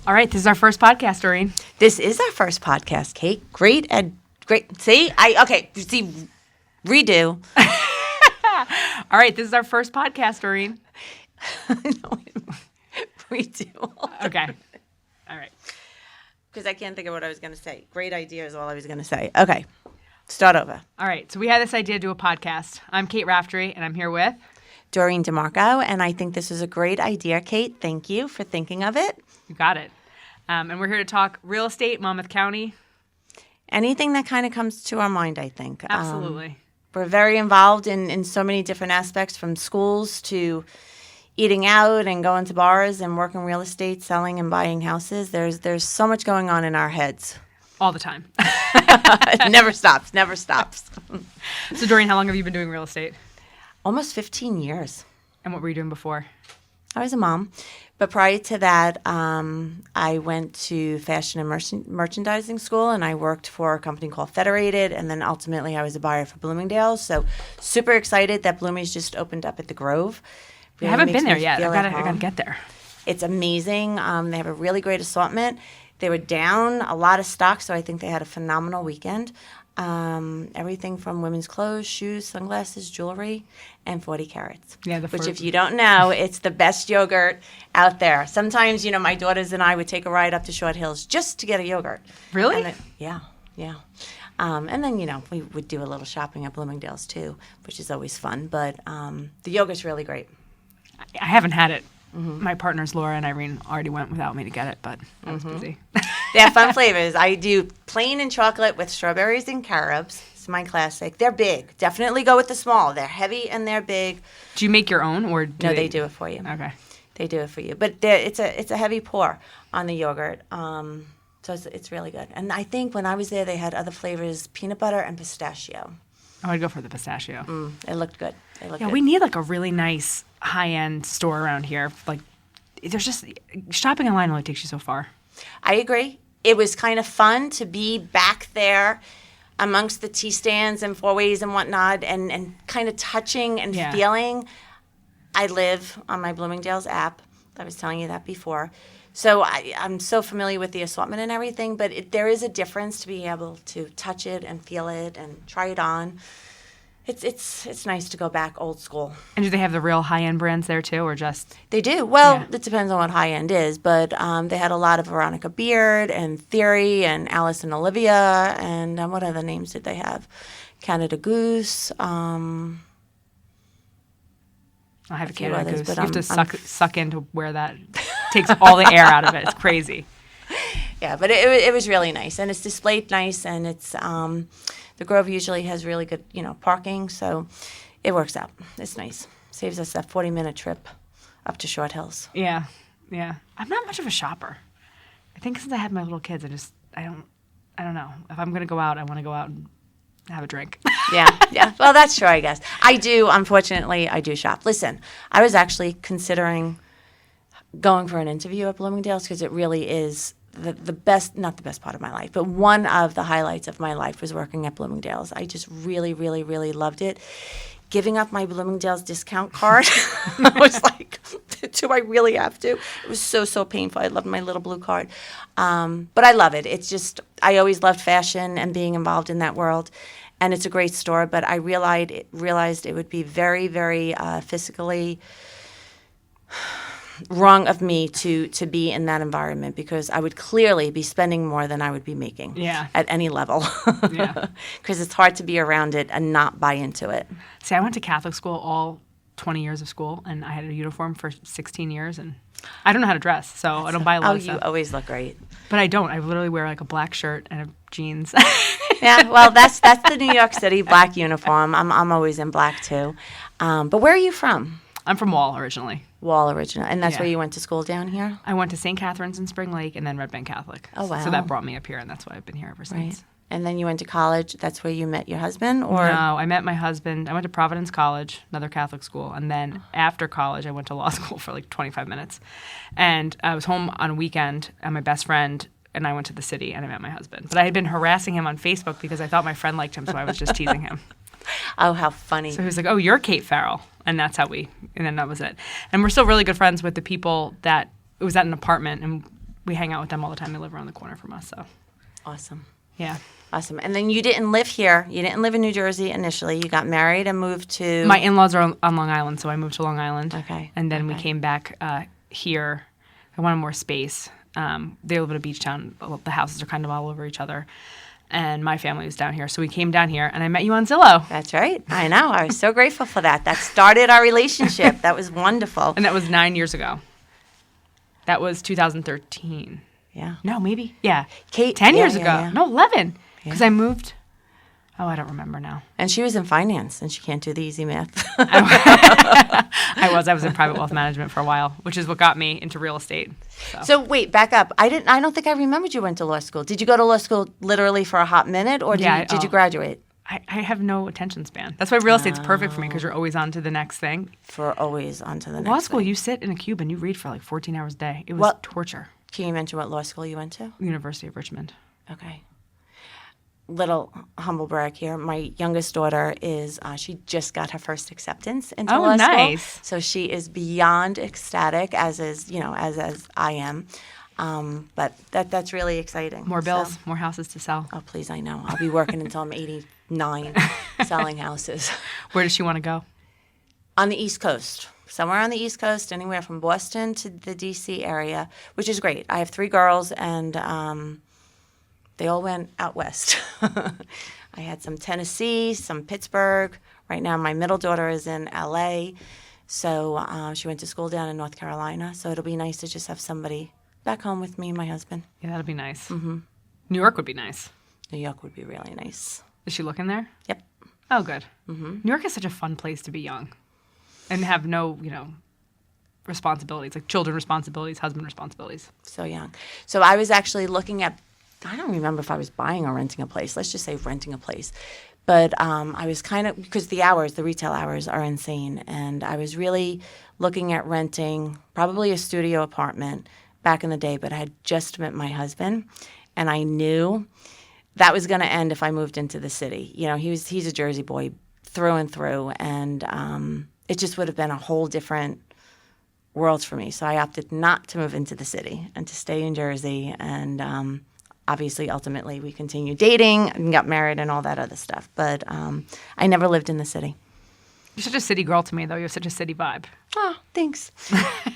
All right, this is our first podcast, Doreen. This is our first podcast, Kate. Great. See, redo. All right, this is our first podcast, Doreen. Redo. Okay. All right. Because I can't think of what I was going to say. Great idea is all I was going to say. Okay, start over. All right, so we had this idea to do a podcast. I'm Kate Raftery, and I'm here with Doreen DeMarco, and I think this is a great idea, Kate. Thank you for thinking of it. You got it. And we're here to talk real estate, Monmouth County. Anything that kind of comes to our mind, I think. Absolutely. We're very involved in so many different aspects, from schools to eating out and going to bars and working real estate, selling and buying houses. There's so much going on in our heads. All the time. It never stops. So, Doreen, how long have you been doing real estate? Almost 15 years. And what were you doing before? I was a mom. But prior to that, I went to fashion and merchandising school, and I worked for a company called Federated, and then ultimately I was a buyer for Bloomingdale's. So super excited that Bloomie's just opened up at the Grove. Really, I haven't been there yet. I gotta get there. It's amazing. They have a really great assortment. They were down a lot of stock, so I think they had a phenomenal weekend. Everything from women's clothes, shoes, sunglasses, jewelry, and 40 carats. Yeah, which, if you don't know, it's the best yogurt out there. Sometimes, my daughters and I would take a ride up to Short Hills just to get a yogurt. Really? Yeah. And then, we would do a little shopping at Bloomingdale's too, which is always fun. But the yogurt's really great. I haven't had it. Mm-hmm. My partners, Laura and Irene, already went without me to get it, but I was busy. They have fun flavors. I do plain and chocolate with strawberries and carobs. It's my classic. They're big. Definitely go with the small. They're heavy and they're big. Do you make your own, or no? They do it for you. Okay. They do it for you, but it's a heavy pour on the yogurt. So it's really good. And I think when I was there, they had other flavors: peanut butter and pistachio. Oh, I'd go for the pistachio. It looked good. We need like a really nice high-end store around here. Like, there's just shopping online only takes you so far. I agree. It was kind of fun to be back there amongst the tea stands and four-ways and whatnot, and kind of touching and feeling. I live on my Bloomingdale's app. I was telling you that before. So I'm so familiar with the assortment and everything, but there is a difference to being able to touch it and feel it and try it on. It's nice to go back old school. And do they have the real high-end brands there too, or just? They do. Well, It depends on what high-end is, but they had a lot of Veronica Beard and Theory and Alice and Olivia, and what other names did they have? Canada Goose. I have a Canada others, Goose. but You have to suck in to wear that. Takes all the air out of it. It's crazy. Yeah, but it was really nice, and it's displayed nice, and it's the Grove usually has really good parking, so it works out. It's nice. Saves us that 40-minute trip up to Short Hills. Yeah. I'm not much of a shopper. I think since I had my little kids, I don't know. If I'm gonna go out, I want to go out and have a drink. Yeah. Well, that's true, I guess. Unfortunately, I do shop. Listen, I was actually considering going for an interview at Bloomingdale's because it really is the best, not the best part of my life, but one of the highlights of my life was working at Bloomingdale's. I just really, really, really loved it. Giving up my Bloomingdale's discount card, I was like, do I really have to? It was so painful. I loved my little blue card. But I love it. It's just, I always loved fashion and being involved in that world. And it's a great store, but I realized it would be very, very physically wrong of me to be in that environment, because I would clearly be spending more than I would be making at any level. Because it's hard to be around it and not buy into it. See, I went to Catholic school all 20 years of school, and I had a uniform for 16 years, and I don't know how to dress, so I don't buy a lot of stuff. You always look great. But I don't. I literally wear like a black shirt and jeans. Yeah, well, that's the New York City black uniform. I'm always in black too. But where are you from? I'm from Wall originally. And that's where you went to school down here? I went to St. Catherine's in Spring Lake and then Red Bank Catholic. Oh, wow. So that brought me up here, and that's why I've been here ever since. Right. And then you went to college. That's where you met your husband? Or No, I met my husband. I went to Providence College, another Catholic school. And then after college, I went to law school for like 25 minutes. And I was home on a weekend, and my best friend and I went to the city, and I met my husband. But I had been harassing him on Facebook because I thought my friend liked him, so I was just teasing him. Oh, how funny. So he was like, oh, you're Kate Farrell. And that's how and then that was it. And we're still really good friends with the people it was at an apartment, and we hang out with them all the time. They live around the corner from us. So Awesome. yeah. Awesome. And then you didn't live here. You didn't live in New Jersey initially. You got married and moved to... My in-laws are on Long Island, so I moved to Long Island. Okay. And then we came back here. I wanted more space. They live in a beach town. The houses are kind of all over each other. And my family was down here. So we came down here, and I met you on Zillow. That's right. I know. I was so grateful for that. That started our relationship. That was wonderful. And that was 9 years ago. That was 2013. Yeah. No, maybe. Yeah. Kate. 10 years ago. Yeah. No, 11. Because I moved. Oh, I don't remember now. And she was in finance, and she can't do the easy math. I was in private wealth management for a while, which is what got me into real estate. So wait, back up. I don't think I remembered you went to law school. Did you go to law school literally for a hot minute, or did you graduate? I have no attention span. That's why real estate's perfect for me, because you're always on to the next thing. For always on to the next Law school, thing. you sit in a cube and you read for like 14 hours a day. It was torture. Can you mention what law school you went to? University of Richmond. Okay. Little humble brag here. My youngest daughter is, she just got her first acceptance into law school. Nice. So she is beyond ecstatic, as I am. But that's really exciting. More bills, more houses to sell. Oh, please, I know. I'll be working until I'm 89 selling houses. Where does she want to go? On the East Coast. Somewhere on the East Coast, anywhere from Boston to the D.C. area, which is great. I have 3 girls, and they all went out west. I had some Tennessee, some Pittsburgh. Right now, my middle daughter is in L.A., so she went to school down in North Carolina. So it'll be nice to just have somebody back home with me and my husband. Yeah, that'll be nice. Mm-hmm. New York would be nice. New York would be really nice. Is she looking there? Yep. Oh, good. Mm-hmm. New York is such a fun place to be young and have no, responsibilities, like children responsibilities, husband responsibilities. So young. So I was actually looking at, I don't remember if I was buying or renting a place. Let's just say renting a place. But I was kind of, because the retail hours are insane. And I was really looking at renting probably a studio apartment back in the day, but I had just met my husband. And I knew that was going to end if I moved into the city. He's a Jersey boy through and through. And it just would have been a whole different world for me. So I opted not to move into the city and to stay in Jersey. And obviously, ultimately, we continued dating and got married and all that other stuff. But I never lived in the city. You're such a city girl to me, though. You have such a city vibe. Oh, thanks.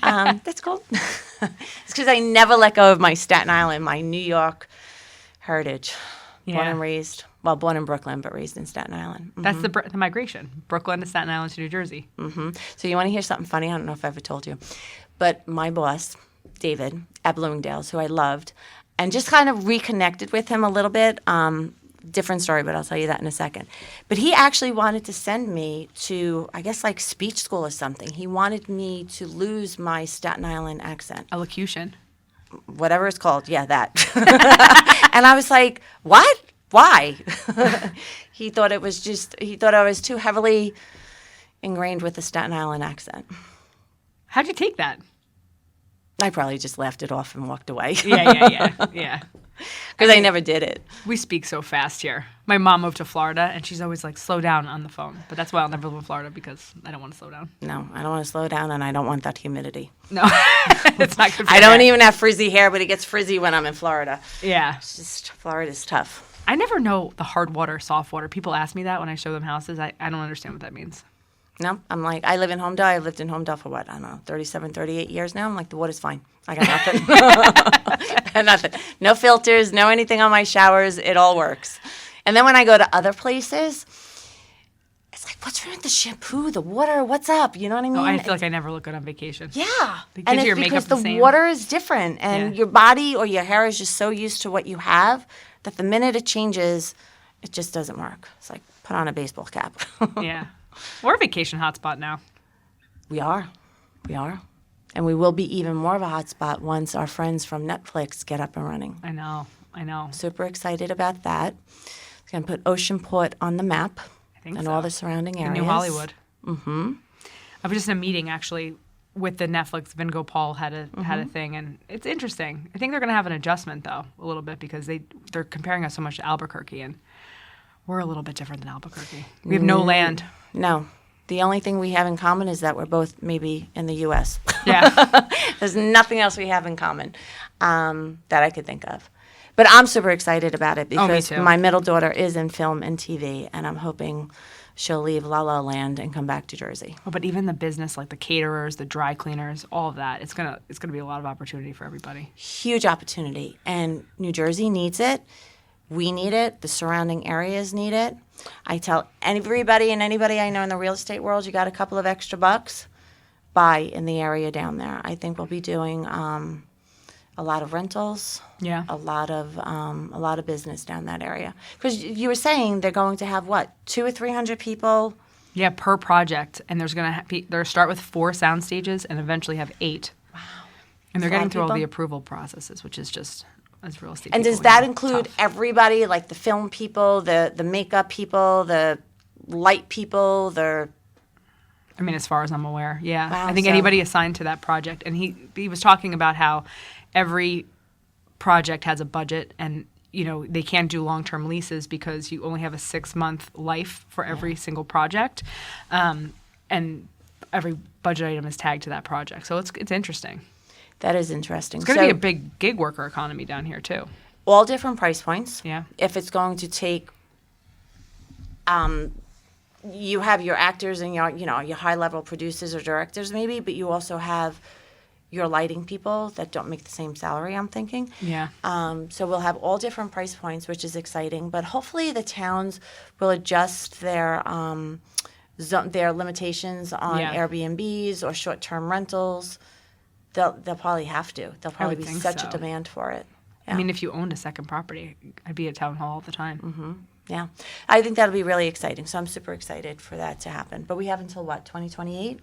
That's cool. It's because I never let go of my Staten Island, my New York heritage. Yeah. Born in Brooklyn, but raised in Staten Island. Mm-hmm. That's the migration. Brooklyn to Staten Island to New Jersey. Mm-hmm. So you want to hear something funny? I don't know if I ever told you. But my boss, David, at Bloomingdale's, who I loved, and just kind of reconnected with him a little bit. Different story, but I'll tell you that in a second. But he actually wanted to send me to, I guess, like speech school or something. He wanted me to lose my Staten Island accent. Elocution. Whatever it's called. Yeah, that. And I was like, what? Why? He thought I was too heavily ingrained with the Staten Island accent. How'd you take that? I probably just laughed it off and walked away. Yeah. Because I never did it. We speak so fast here. My mom moved to Florida, and she's always like, slow down on the phone. But that's why I'll never live in Florida, because I don't want to slow down. No, I don't want to slow down, and I don't want that humidity. No, it's not good for I don't even have frizzy hair, but it gets frizzy when I'm in Florida. Yeah. It's just, Florida's tough. I never know the hard water, soft water. People ask me that when I show them houses. I don't understand what that means. No, I'm like, I live in Homedale. I lived in Homedale for what? I don't know, 37, 38 years now. I'm like, the water's fine. I got nothing. Nothing. No filters, no anything on my showers. It all works. And then when I go to other places, it's like, what's wrong with the shampoo, the water? What's up? You know what I mean? Oh, I feel like I never look good on vacation. Yeah. And it's your because makeup the water is different. And your body or your hair is just so used to what you have that the minute it changes, it just doesn't work. It's like, put on a baseball cap. Yeah. We're a vacation hotspot now. We are. And we will be even more of a hotspot once our friends from Netflix get up and running. I know. Super excited about that. It's going to put Oceanport on the map. I think and so. all the surrounding areas. New Hollywood. Mm-hmm. I was just in a meeting, actually, with the Netflix. Vin Gopal had a thing, and it's interesting. I think they're going to have an adjustment, though, a little bit, because they're comparing us so much to Albuquerque, and we're a little bit different than Albuquerque. We have no land. No. The only thing we have in common is that we're both maybe in the U.S. Yeah. There's nothing else we have in common that I could think of. But I'm super excited about it because too. my middle daughter is in film and TV, and I'm hoping she'll leave La La Land and come back to Jersey. Oh, but even the business, like the caterers, the dry cleaners, all of that, it's gonna be a lot of opportunity for everybody. Huge opportunity, and New Jersey needs it. We need it. The surrounding areas need it. I tell everybody and anybody I know in the real estate world, you got a couple of extra bucks, buy in the area down there. I think we'll be doing a lot of rentals. Yeah. A lot of business down that area. Because you were saying they're going to have what, 200 or 300 people? Yeah, per project, and there's gonna they're start with 4 sound stages and eventually have 8. Wow. And they're That's a lot getting of through all the people. approval processes, which is just as real estate. And people, does that you know, include tough. everybody, like the film people, the makeup people, the light people, I mean, as far as I'm aware, yeah. Wow, I think so- anybody assigned to that project, and he was talking about how every project has a budget, and you know they can't do long-term leases because you only have a 6-month life for every single project, and every budget item is tagged to that project. So it's interesting. that is interesting. It's going to be a big gig worker economy down here too. all different price points. Yeah. If it's going to take, you have your actors and your high level producers or directors maybe, but you also have your lighting people that don't make the same salary, I'm thinking. Yeah. So we'll have all different price points, which is exciting. But hopefully the towns will adjust their limitations on Yeah. Airbnbs or short-term rentals. They'll probably have to. There'll probably would be think such so. a demand for it. I mean, if you owned a second property, I'd be at town hall all the time. Mm-hmm. Yeah. I think that'll be really exciting. So I'm super excited for that to happen. But we have until what, 2028?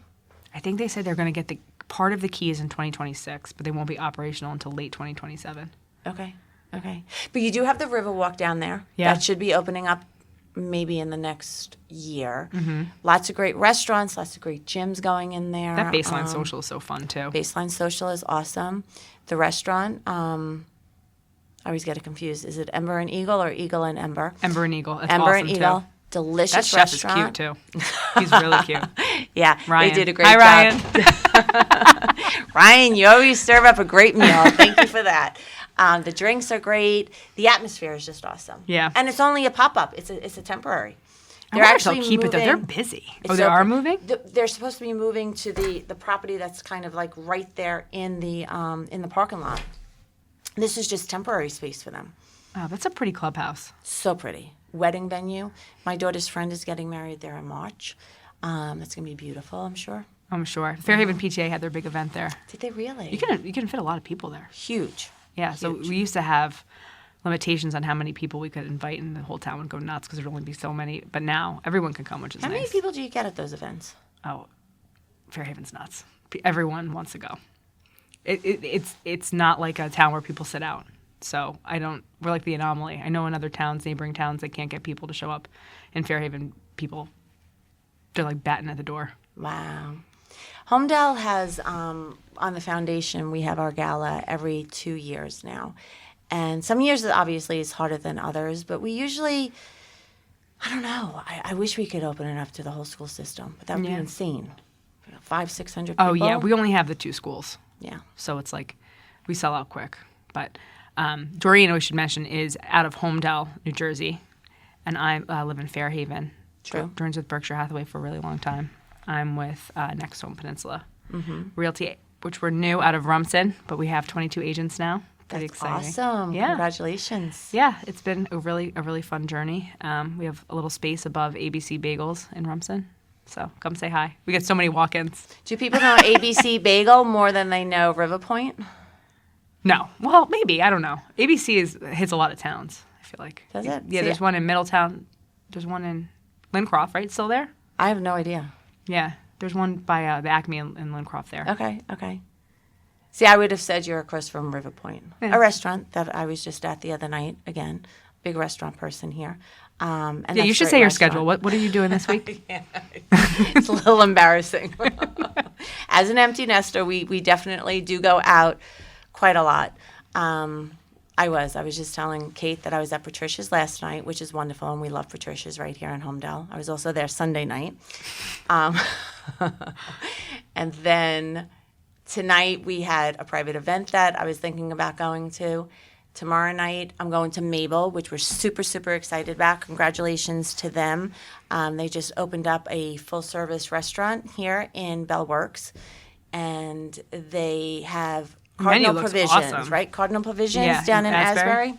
I think they said they're going to get the part of the keys in 2026, but they won't be operational until late 2027. Okay. But you do have the Riverwalk down there. Yeah. That should be opening up maybe in the next year. Mm-hmm. Lots of great restaurants, lots of great gyms going in there. That baseline social is so fun too. Baseline Social is awesome. The restaurant, I always get it confused. Is it Ember and Eagle or Eagle and Ember? Ember and Eagle. That's Ember awesome and Eagle. too. Delicious That chef restaurant. is cute too. He's really cute. Yeah, Ryan. they did a great Hi, job. Ryan. Ryan, you always serve up a great meal. Thank you for that. The drinks are great. The atmosphere is just awesome. Yeah. And it's only a pop-up. It's a temporary. I wonder if they'll keep it though. They're busy. It's Oh, they are open. moving? They're supposed to be moving to the property that's kind of like right there in the parking lot. This is just temporary space for them. Oh, that's a pretty clubhouse. So pretty. Wedding venue. My daughter's friend is getting married there in March. It's going to be beautiful, I'm sure. I'm sure. Fairhaven PTA had their big event there. Did they really? You can fit a lot of people there. Huge. Yeah, so we used to have limitations on how many people we could invite, and the whole town would go nuts because there'd only be so many. But now everyone can come, which is How nice. many people do you get at those events? Oh, Fairhaven's nuts. Everyone wants to go. It's not like a town where people sit out. So we're like the anomaly. I know in other towns, neighboring towns, they can't get people to show up. In Fairhaven, people, they're like batting at the door. Wow. Homedale has, on the foundation, we have our gala every 2 years now. And some years, obviously, is harder than others, but we usually, I don't know, I wish we could open it up to the whole school system, but that would be Yeah. insane. 500-600 people. Oh, yeah. We only have the 2 schools. Yeah. So it's like we sell out quick. But Doreen, we should mention, is out of Homedale, New Jersey, and I live in Fairhaven. True. Doreen's with Berkshire Hathaway for a really long time. I'm with Next Home Peninsula Realty, which we're new out of Rumson, but we have 22 agents now. Pretty That's exciting. awesome. Yeah. Congratulations. Yeah, it's been a really fun journey. We have a little space above ABC Bagels in Rumson, so come say hi. We get so many walk-ins. Do people know ABC Bagel more than they know River Point? No, well, maybe, I don't know. ABC hits a lot of towns, I feel like. Does it? Yeah, See, there's one in Middletown. There's one in Lincroft, right? Still there? I have no idea. Yeah, there's one by the Acme in Lincroft there. Okay. See, I would have said you're across from River Point, Yeah. a restaurant that I was just at the other night. Again, big restaurant person here. And Yeah, that's you a should great say your restaurant. schedule. What are you doing this week? It's a little embarrassing. As an empty nester, we definitely do go out quite a lot. I was just telling Kate that I was at Patricia's last night, which is wonderful, and we love Patricia's right here in Homedale. I was also there Sunday night. And then tonight we had a private event that I was thinking about going to. Tomorrow night I'm going to Mabel, which we're super, super excited about. Congratulations to them. They just opened up a full-service restaurant here in Bell Works, and they have Cardinal Provisions, awesome. right? Cardinal Provisions down in Asbury.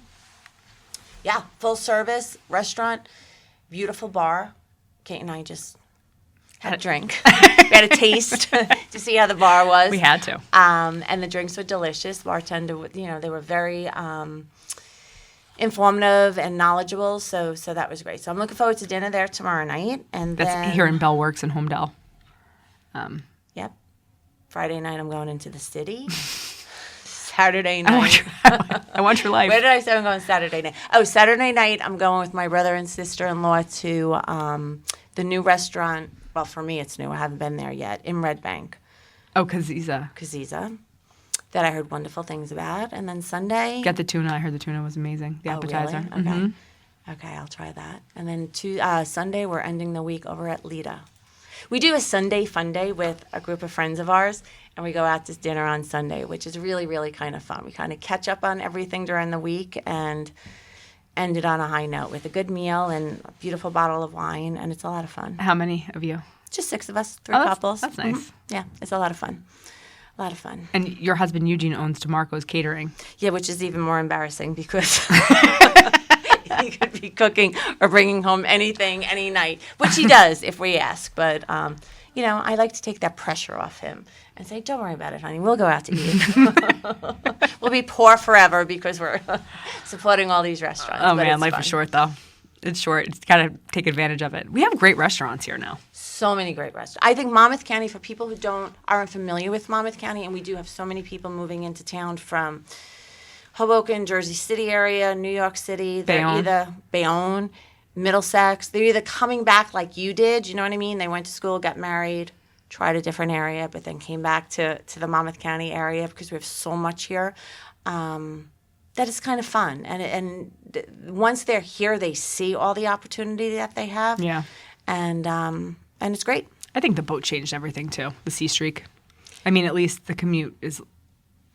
Yeah, full-service restaurant, beautiful bar. Kate and I just had a drink. We had a taste to see how the bar was. We had to. And the drinks were delicious. Bartender, they were very informative and knowledgeable. So that was great. So I'm looking forward to dinner there tomorrow night. And That's then, here in Bell Works in Homedale. Yep. Friday night I'm going into the city. Saturday night. I want your life. Where did I say I'm going Saturday night? Oh, Saturday night I'm going with my brother and sister-in-law to the new restaurant. Well, for me, it's new. I haven't been there yet. In Red Bank. Oh, Kaziza. That I heard wonderful things about. And then Sunday. Get the tuna. I heard the tuna was amazing. The appetizer. Really? Okay. Okay, I'll try that. And then Sunday, we're ending the week over at Lita. We do a Sunday fun day with a group of friends of ours, and we go out to dinner on Sunday, which is really, really kind of fun. We kind of catch up on everything during the week and end it on a high note with a good meal and a beautiful bottle of wine, and it's a lot of fun. How many of you? Just 6 of us, 3 couples. That's nice. Mm-hmm. Yeah, it's a lot of fun. A lot of fun. And your husband Eugene owns DeMarco's Catering. Yeah, which is even more embarrassing because he could be cooking or bringing home anything any night, which he does if we ask. But, I like to take that pressure off him and say, don't worry about it, honey. We'll go out to eat. We'll be poor forever because we're supporting all these restaurants. Oh, man, life is short, though. It's short. It's got to take advantage of it. We have great restaurants here now. So many great restaurants. I think Monmouth County, for people who aren't familiar with Monmouth County, and we do have so many people moving into town from Hoboken, Jersey City area, New York City. They're either Bayonne, Middlesex. They're either coming back like you did, you know what I mean? They went to school, got married, tried a different area, but then came back to the Monmouth County area because we have so much here. That is kind of fun. And once they're here, they see all the opportunity that they have. Yeah. And it's great. I think the boat changed everything, too, the Sea Streak. I mean, at least the commute is,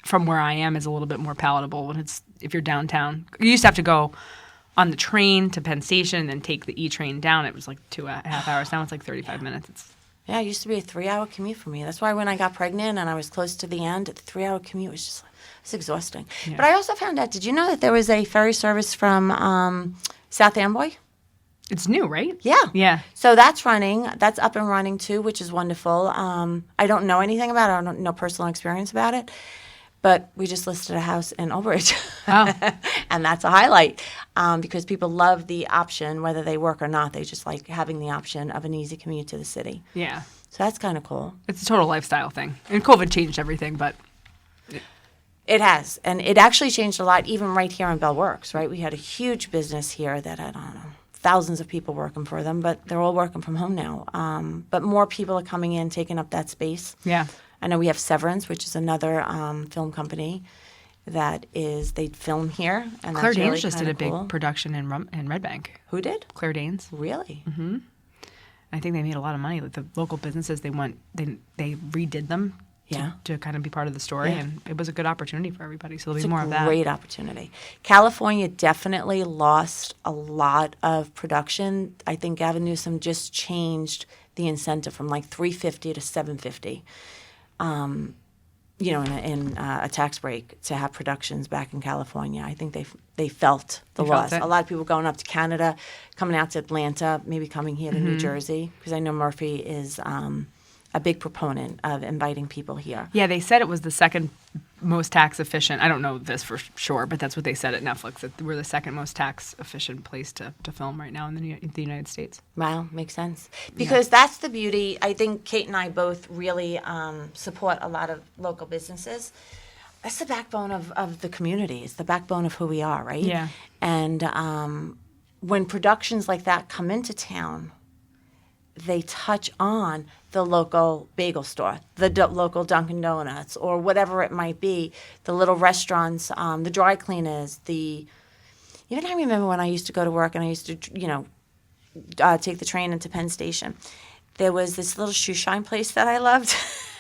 from where I am, is a little bit more palatable if you're downtown. You used to have to go on the train to Penn Station and then take the E train down. It was like 2.5 hours. Now it's like 35 minutes. Yeah, it used to be a 3-hour commute for me. That's why when I got pregnant and I was close to the end, the 3-hour commute was just it's exhausting. Yeah. But I also found out, did you know that there was a ferry service from South Amboy? It's new, right? Yeah. Yeah. So that's running. That's up and running, too, which is wonderful. I don't know anything about it. I don't know personal experience about it. But we just listed a house in Old Bridge. Oh. And that's a highlight because people love the option, whether they work or not. They just like having the option of an easy commute to the city. Yeah. So that's kind of cool. It's a total lifestyle thing. And COVID changed everything, but... It has. And it actually changed a lot, even right here in Bell Works, right? We had a huge business here that had, I don't know, thousands of people working for them, but they're all working from home now. But more people are coming in, taking up that space. Yeah. I know we have Severance, which is another film company they film here. And Claire that's Danes really just did a big cool. production in Red Bank. Who did? Claire Danes. Really? Mm-hmm. I think they made a lot of money. Like the local businesses, they redid them to kind of be part of the story, and it was a good opportunity for everybody. So there'll be more of that. It's a great opportunity. California definitely lost a lot of production. I think Gavin Newsom just changed the incentive from like $350 to $750. In a tax break to have productions back in California. I think they felt the loss. A lot of people going up to Canada, coming out to Atlanta, maybe coming here to New Jersey, because I know Murphy is a big proponent of inviting people here. Yeah, they said it was the second most tax efficient. I don't know this for sure, but that's what they said at Netflix, that we're the second most tax efficient place to film right now in the United States. Wow, makes sense. Because that's the beauty. I think Kate and I both really support a lot of local businesses. That's the backbone of the community. It's the backbone of who we are, right? Yeah. And when productions like that come into town, they touch on the local bagel store, the local Dunkin' Donuts, or whatever it might be, the little restaurants, the dry cleaners, even I remember when I used to go to work and I used to, take the train into Penn Station. There was this little shoe shine place that I loved.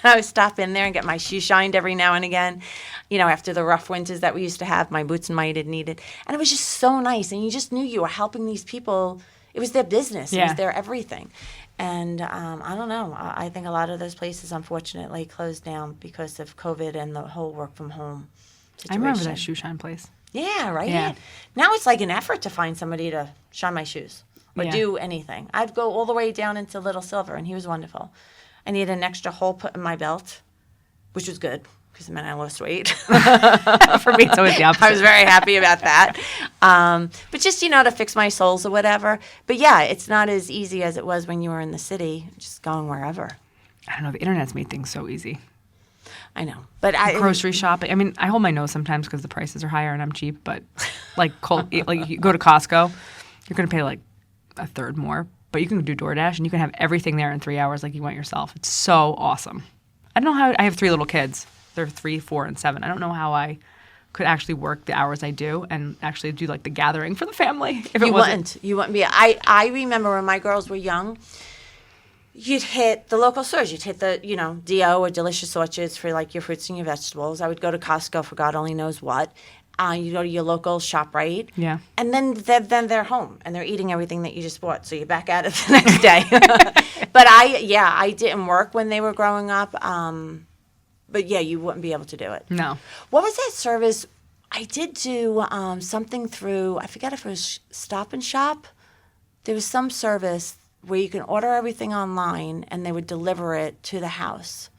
I would stop in there and get my shoes shined every now and again, after the rough winters that we used to have, my boots and mited needed. And it was just so nice. And you just knew you were helping these people. It was their business. Yeah. It was their everything. And I don't know. I think a lot of those places, unfortunately, closed down because of COVID and the whole work from home situation. I remember that shoe shine place. Yeah, right? Yeah. Now it's like an effort to find somebody to shine my shoes or do anything. I'd go all the way down into Little Silver, and he was wonderful. I needed an extra hole put in my belt, which was good because it meant I lost weight. For me, it's always the opposite. I was very happy about that. But just, to fix my soles or whatever. But, yeah, it's not as easy as it was when you were in the city, just going wherever. I don't know. The Internet's made things so easy. I know. But grocery shopping. I mean, I hold my nose sometimes because the prices are higher and I'm cheap. But, like you go to Costco, you're going to pay, like, a third more. But you can do DoorDash, and you can have everything there in 3 hours like you want yourself. It's so awesome. I don't know how – I have 3 little kids. They're 3, 4, and 7. I don't know how I could actually work the hours I do and actually do, like, the gathering for the family. If it wasn't. You wouldn't be – I remember when my girls were young, you'd hit the local stores. You'd hit the, D.O. or Delicious Orchards for, like, your fruits and your vegetables. I would go to Costco for God only knows what. You go to your local ShopRite. Yeah. And then they're home, and they're eating everything that you just bought. So you're back at it the next day. But I didn't work when they were growing up. But, yeah, you wouldn't be able to do it. No. What was that service? I did do something through, I forget if it was Stop and Shop. There was some service where you can order everything online, and they would deliver it to the house.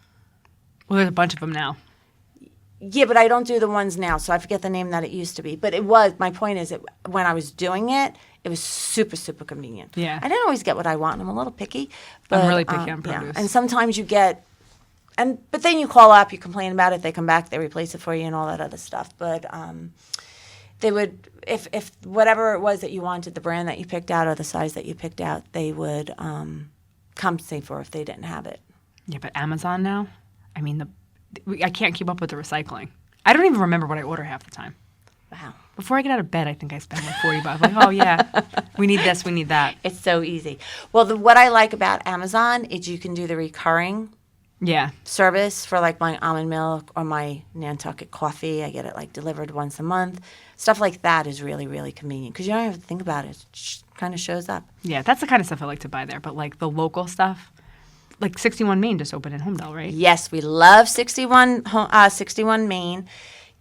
Well, there's a bunch of them now. Yeah, but I don't do the ones now, so I forget the name that it used to be. But it was, my point is, when I was doing it, it was super, super convenient. Yeah. I didn't always get what I want. I'm a little picky. But, I'm really picky on produce. Yeah. And sometimes you get, but then you call up, you complain about it, they come back, they replace it for you and all that other stuff. But they would, if whatever it was that you wanted, the brand that you picked out or the size that you picked out, they would compensate for if they didn't have it. Yeah, but Amazon now, I mean, I can't keep up with the recycling. I don't even remember what I order half the time. Wow. Before I get out of bed, I think I spend like $40. Like, oh, yeah, we need this, we need that. It's so easy. Well, what I like about Amazon is you can do the recurring service for like my almond milk or my Nantucket coffee. I get it like delivered once a month. Stuff like that is really, really convenient because you don't have to think about it. It just kind of shows up. Yeah, that's the kind of stuff I like to buy there. But like the local stuff, like 61 Main just opened in Homedale, right? Yes, we love 61 Main.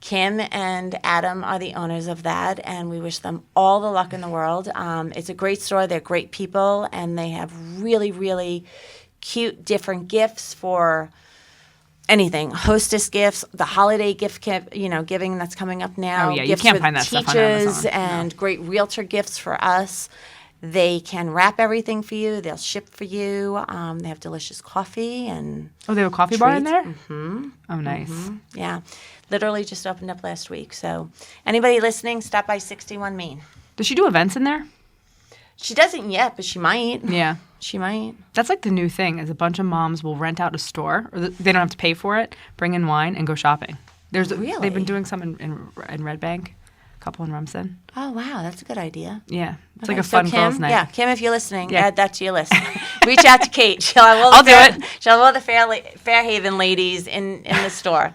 Kim and Adam are the owners of that, and we wish them all the luck in the world. It's a great store. They're great people, and they have really, really cute different gifts for anything. Hostess gifts, the holiday giving that's coming up now. Oh, yeah, gifts you can't find that stuff on Amazon. Teachers and great realtor gifts for us. They can wrap everything for you. They'll ship for you. They have delicious coffee and they have a coffee bar in there? Mm-hmm. Oh, nice. Mm-hmm. Yeah. Literally just opened up last week. So anybody listening, stop by 61 Main. Does she do events in there? She doesn't yet, but she might. Yeah. She might. That's like the new thing is a bunch of moms will rent out a store, or they don't have to pay for it, bring in wine, and go shopping. Really? They've been doing some in Red Bank. Couple in Rumson. Oh, wow. That's a good idea. Yeah. It's like a fun girls' night. Yeah. Kim, if you're listening, add that to your list. Reach out to Kate. She'll have all the Fairhaven ladies in the store.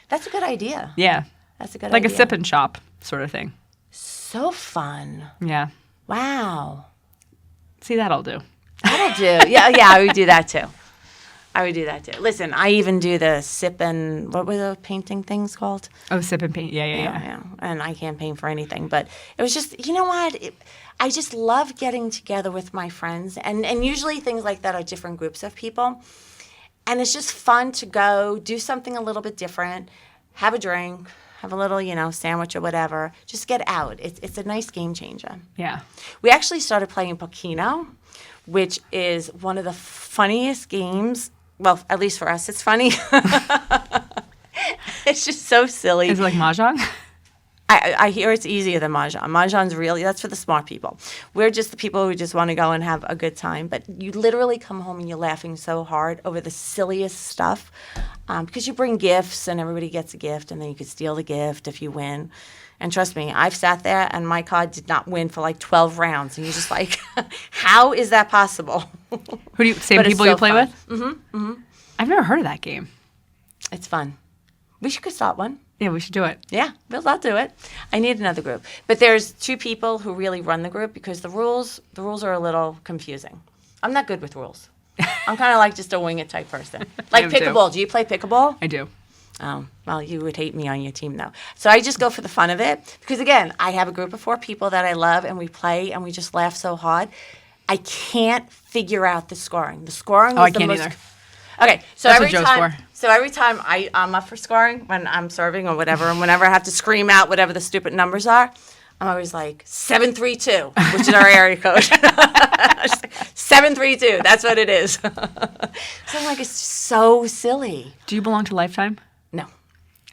That's a good idea. Yeah. That's a good idea. Like a sip and shop sort of thing. So fun. Yeah. Wow. See, that'll do. That'll do. Yeah, I would do that too. Listen, I even do the sip and, what were the painting things called? Oh, sip and paint. Yeah. And I can't paint for anything. But it was just, you know what? I just love getting together with my friends. And usually things like that are different groups of people. And it's just fun to go do something a little bit different, have a drink, have a little, sandwich or whatever. Just get out. It's a nice game changer. Yeah. We actually started playing Pochino, which is one of the funniest games. Well, at least for us, it's funny. It's just so silly. Is it like Mahjong? I hear it's easier than Mahjong. Mahjong's really, that's for the smart people. We're just the people who just want to go and have a good time. But you literally come home and you're laughing so hard over the silliest stuff because you bring gifts and everybody gets a gift and then you could steal the gift if you win. And trust me, I've sat there and my card did not win for like 12 rounds. And you're just like, how is that possible? Who do you, same But it's people so you play fun. with? Mm-hmm. I've never heard of that game. It's fun. We could start one. Yeah, we should do it. Yeah, I'll do it. I need another group. But there's 2 people who really run the group because the rules are a little confusing. I'm not good with rules. I'm kind of like just a wing it type person. Like pickleball. Do you play pickleball? I do. Oh, well, you would hate me on your team, though. So I just go for the fun of it. Because, again, I have a group of 4 people that I love, and we play, and we just laugh so hard. I can't figure out the scoring. The scoring is I the can't most... either. Okay, so That's every what Joe's time, for. so every time I'm up for scoring when I'm serving or whatever, and whenever I have to scream out whatever the stupid numbers are, I'm always like 732, which is our area code. 732, that's what it is. So I'm like, it's so silly. Do you belong to Lifetime? No.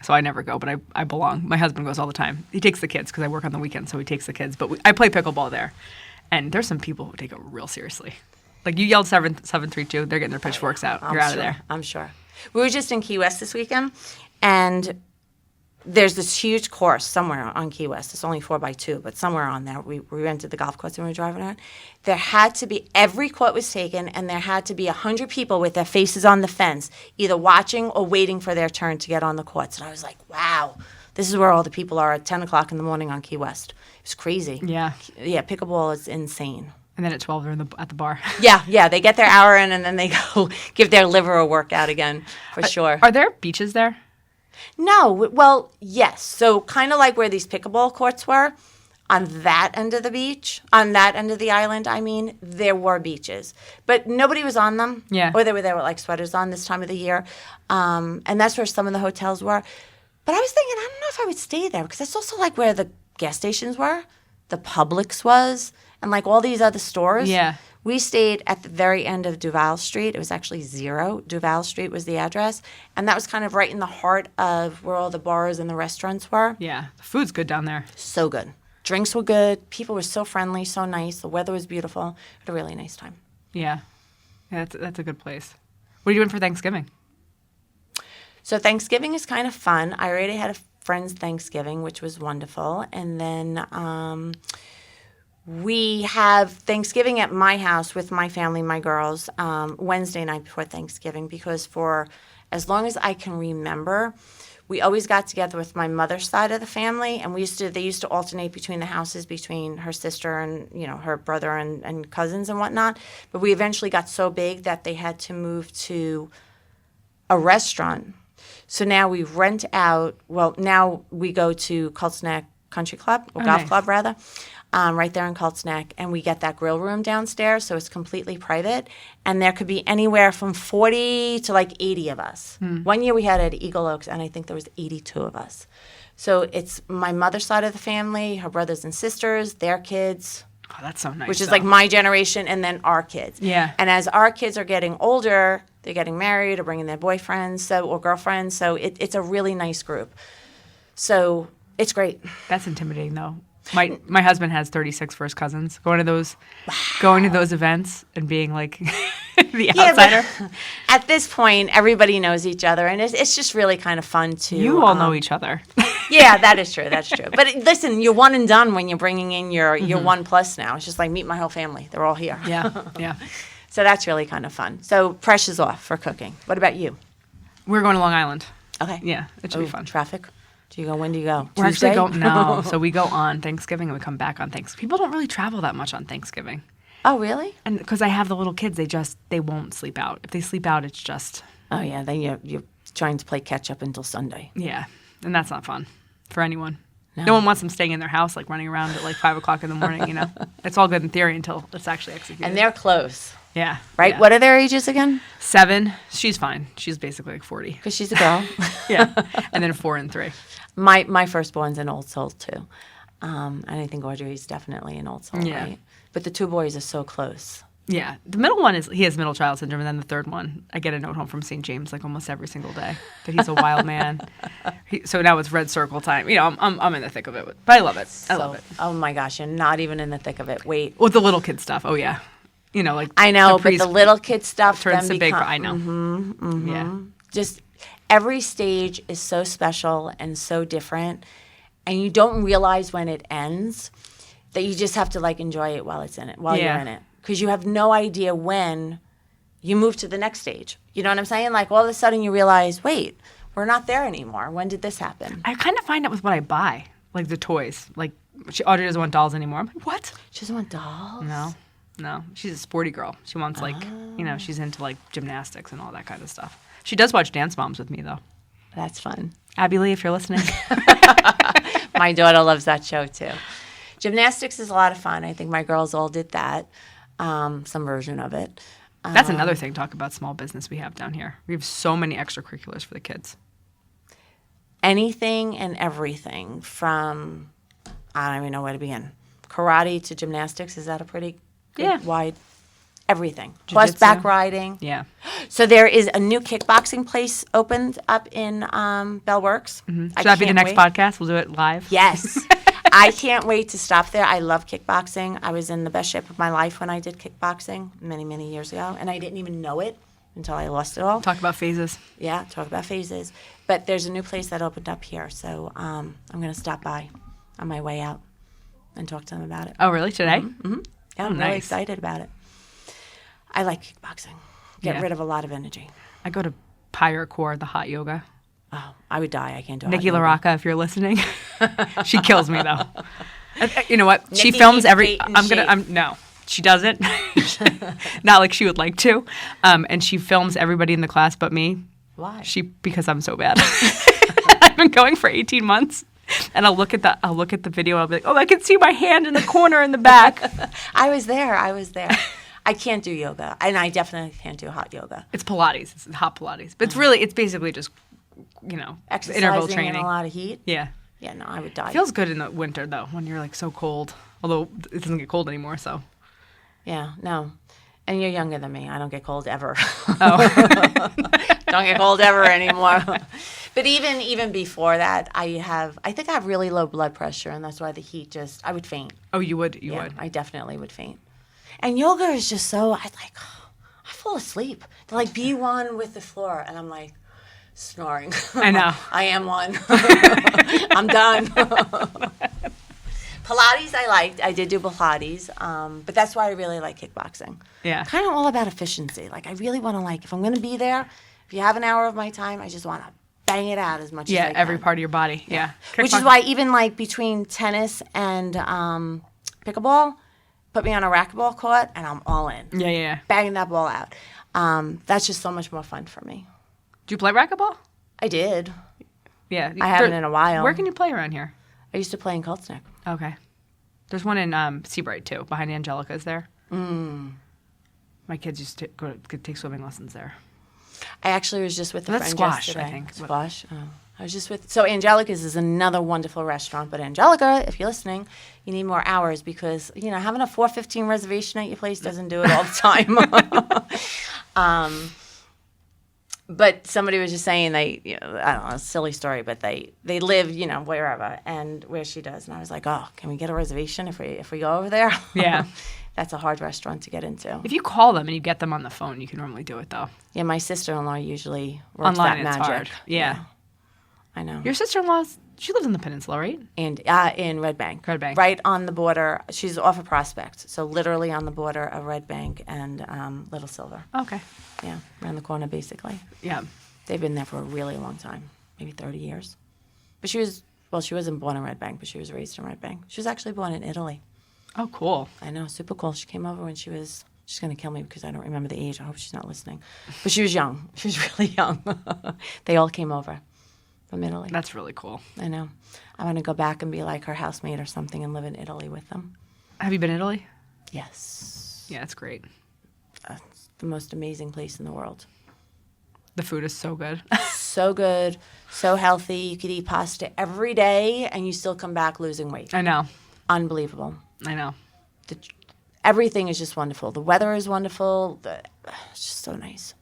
So I never go, but I belong. My husband goes all the time. He takes the kids because I work on the weekends, so he takes the kids. But I play pickleball there, and there's some people who take it real seriously. Like you yelled 732, they're getting their pitchforks out. You're out of there. I'm sure. We were just in Key West this weekend, and there's this huge course somewhere on Key West. It's only 4x2, but somewhere on there. We rented the golf course and we were driving around. There had to be, every court was taken, and there had to be 100 people with their faces on the fence, either watching or waiting for their turn to get on the courts. And I was like, wow, this is where all the people are at 10 o'clock in the morning on Key West. It's crazy. Yeah. Yeah, pickleball is insane. And then at 12, they're at the bar. Yeah, they get their hour in, and then they go give their liver a workout again, for sure. Are there beaches there? No, well, yes. So kind of like where these pickleball courts were, on that end of the beach, on that end of the island, I mean, there were beaches. But nobody was on them. Yeah. Or they were there with like sweaters on this time of the year. And that's where some of the hotels were. But I was thinking, I don't know if I would stay there because that's also like where the gas stations were, the Publix was, and like all these other stores. Yeah. We stayed at the very end of Duval Street. It was actually 0. Duval Street was the address. And that was kind of right in the heart of where all the bars and the restaurants were. Yeah. The food's good down there. So good. Drinks were good. People were so friendly, so nice. The weather was beautiful. Had a really nice time. Yeah. That's a good place. What are you doing for Thanksgiving? So Thanksgiving is kind of fun. I already had a friend's Thanksgiving, which was wonderful. And then we have Thanksgiving at my house with my family, my girls, Wednesday night before Thanksgiving, because for as long as I can remember, we always got together with my mother's side of the family, and they used to alternate between the houses, between her sister and, her brother and cousins and whatnot. But we eventually got so big that they had to move to a restaurant. So now we rent out, now we go to Colts Neck Country Club, or Golf nice. Club rather, right there in Colts Neck, and we get that grill room downstairs, so it's completely private, and there could be anywhere from 40 to like 80 of us. One year we had it at Eagle Oaks, and I think there was 82 of us. So it's my mother's side of the family, her brothers and sisters, their kids. Oh, that's so nice. Which is like my generation, and then our kids. Yeah. And as our kids are getting older, they're getting married or bringing their boyfriends or girlfriends, so it's a really nice group. So it's great. That's intimidating, though. My husband has 36 first cousins. Going to those events and being like the outsider. But at this point, everybody knows each other, and it's just really kind of fun to. You all know each other. Yeah, that is true. That's true. But listen, you're one and done when you're bringing in your 1+ now. It's just like meet my whole family. They're all here. Yeah. So that's really kind of fun. So pressure's off for cooking. What about you? We're going to Long Island. Okay. Yeah, it should be fun. Traffic. When do you go? We're Tuesday? actually no. So we go on Thanksgiving and we come back on Thanksgiving. People don't really travel that much on Thanksgiving. Oh, really? And because I have the little kids, they won't sleep out. If they sleep out, it's just. Oh yeah, then you're trying to play catch up until Sunday. Yeah, and that's not fun for anyone. No one wants them staying in their house, like running around at like 5 o'clock in the morning. It's all good in theory until it's actually executed. And they're close. Yeah. Right. Yeah. What are their ages again? 7. She's fine. She's basically like 40. Because she's a girl. Yeah. And then 4 and 3. My firstborn's an old soul too, and I think Audrey's definitely an old soul. Yeah. Right? But the 2 boys are so close. Yeah. The middle one he has middle child syndrome, and then the third one, I get a note home from St. James like almost every single day that he's a wild man. So now it's red circle time. You know, I'm in the thick of it, but I love it. I love it. Oh my gosh, you're not even in the thick of it. Wait. With the little kid stuff. Oh yeah. You know, like I know, but the little kid stuff turns then to big. I know. Yeah. Just every stage is so special and so different, and you don't realize when it ends that you just have to like enjoy it while it's in it, while you're in it. Because you have no idea when you move to the next stage. You know what I'm saying? Like all of a sudden you realize, wait, we're not there anymore. When did this happen? I kind of find it with what I buy, like the toys. Like Audrey doesn't want dolls anymore. I'm like, what? She doesn't want dolls? No. She's a sporty girl. She wants like, you know, she's into like gymnastics and all that kind of stuff. She does watch Dance Moms with me though. That's fun. Abby Lee, if you're listening. My daughter loves that show too. Gymnastics is a lot of fun. I think my girls all did that. Some version of it. That's another thing. Talk about small business we have down here. We have so many extracurriculars for the kids. Anything and everything from, I don't even know where to begin. Karate to gymnastics. Is that a pretty good, wide? Everything. Plus back riding. Yeah. So there is a new kickboxing place opened up in Bell Works. Mm-hmm. Should that be the next podcast? We'll do it live. Yes. I can't wait to stop there. I love kickboxing. I was in the best shape of my life when I did kickboxing many, many years ago, and I didn't even know it until I lost it all. Talk about phases. Yeah, talk about phases. But there's a new place that opened up here, so I'm going to stop by on my way out and talk to them about it. Oh, really? Today? Mm-hmm. Yeah, I'm really excited about it. I like kickboxing. Get rid of a lot of energy. I go to Pyre Core, the hot yoga. Oh, I would die. I can't do it. Nikki LaRocca, if you're listening. She kills me, though. You know what? She films every... No, she doesn't. Not like she would like to. And she films everybody in the class but me. Why? Because I'm so bad. I've been going for 18 months. And I'll look at the video. I'll be like, oh, I can see my hand in the corner in the back. I was there. I can't do yoga, and I definitely can't do hot yoga. It's Pilates. It's hot Pilates. But it's basically just, you know, exercising interval training. In a lot of heat. Yeah. Yeah, no, I would die. It feels good in the winter, though, when you're, like, so cold. Although it doesn't get cold anymore, so. Yeah, no. And you're younger than me. I don't get cold ever. Oh. Don't get cold ever anymore. But even before that, I think I have really low blood pressure, and that's why the heat I would faint. Oh, you would? You would? I definitely would faint. And yoga is just I fall asleep. They're like, be one with the floor. And I'm like, snoring. I know. I am one. I'm done. Pilates I liked. I did do Pilates. But that's why I really like kickboxing. Yeah. Kind of all about efficiency. Like, I really want to, if I'm going to be there, if you have an hour of my time, I just want to bang it out as much as I can. Yeah, every part of your body. Yeah. Which is why even, between tennis and pickleball, put me on a racquetball court, and I'm all in. Yeah. Banging that ball out. That's just so much more fun for me. Do you play racquetball? I did. Yeah. I haven't in a while. Where can you play around here? I used to play in Coltsneck. Okay. There's one in Seabright, too, behind Angelica's there. My kids used to take swimming lessons there. I actually was just with a friend squash, yesterday. I think. Squash? Oh. I was just with... So Angelica's is another wonderful restaurant. But Angelica, if you're listening, you need more hours because, having a 4:15 reservation at your place doesn't do it all the time. But somebody was just saying I don't know, a silly story, but they live, wherever, and where she does. And I was like, oh, can we get a reservation if we go over there? Yeah. That's a hard restaurant to get into. If you call them and you get them on the phone, you can normally do it, though. Yeah, my sister-in-law usually works online, that it's magic. hard. Yeah. I know. Your sister-in-law, she lives in the peninsula, right? And in Red Bank. Red Bank. Right on the border. She's off of Prospect, so literally on the border of Red Bank and Little Silver. Okay. Yeah, around the corner, basically. Yeah. They've been there for a really long time, maybe 30 years. But she wasn't born in Red Bank, but she was raised in Red Bank. She was actually born in Italy. Oh, cool. I know, super cool. She came over when she's going to kill me because I don't remember the age. I hope she's not listening. But she was young. She was really young. They all came over from Italy. That's really cool. I know. I want to go back and be like her housemate or something and live in Italy with them. Have you been to Italy? Yes. Yeah, it's great. It's the most amazing place in the world. The food is so good. So good, so healthy. You could eat pasta every day and you still come back losing weight. I know. Unbelievable. I know. everything is just wonderful. The weather is wonderful. It's just so nice.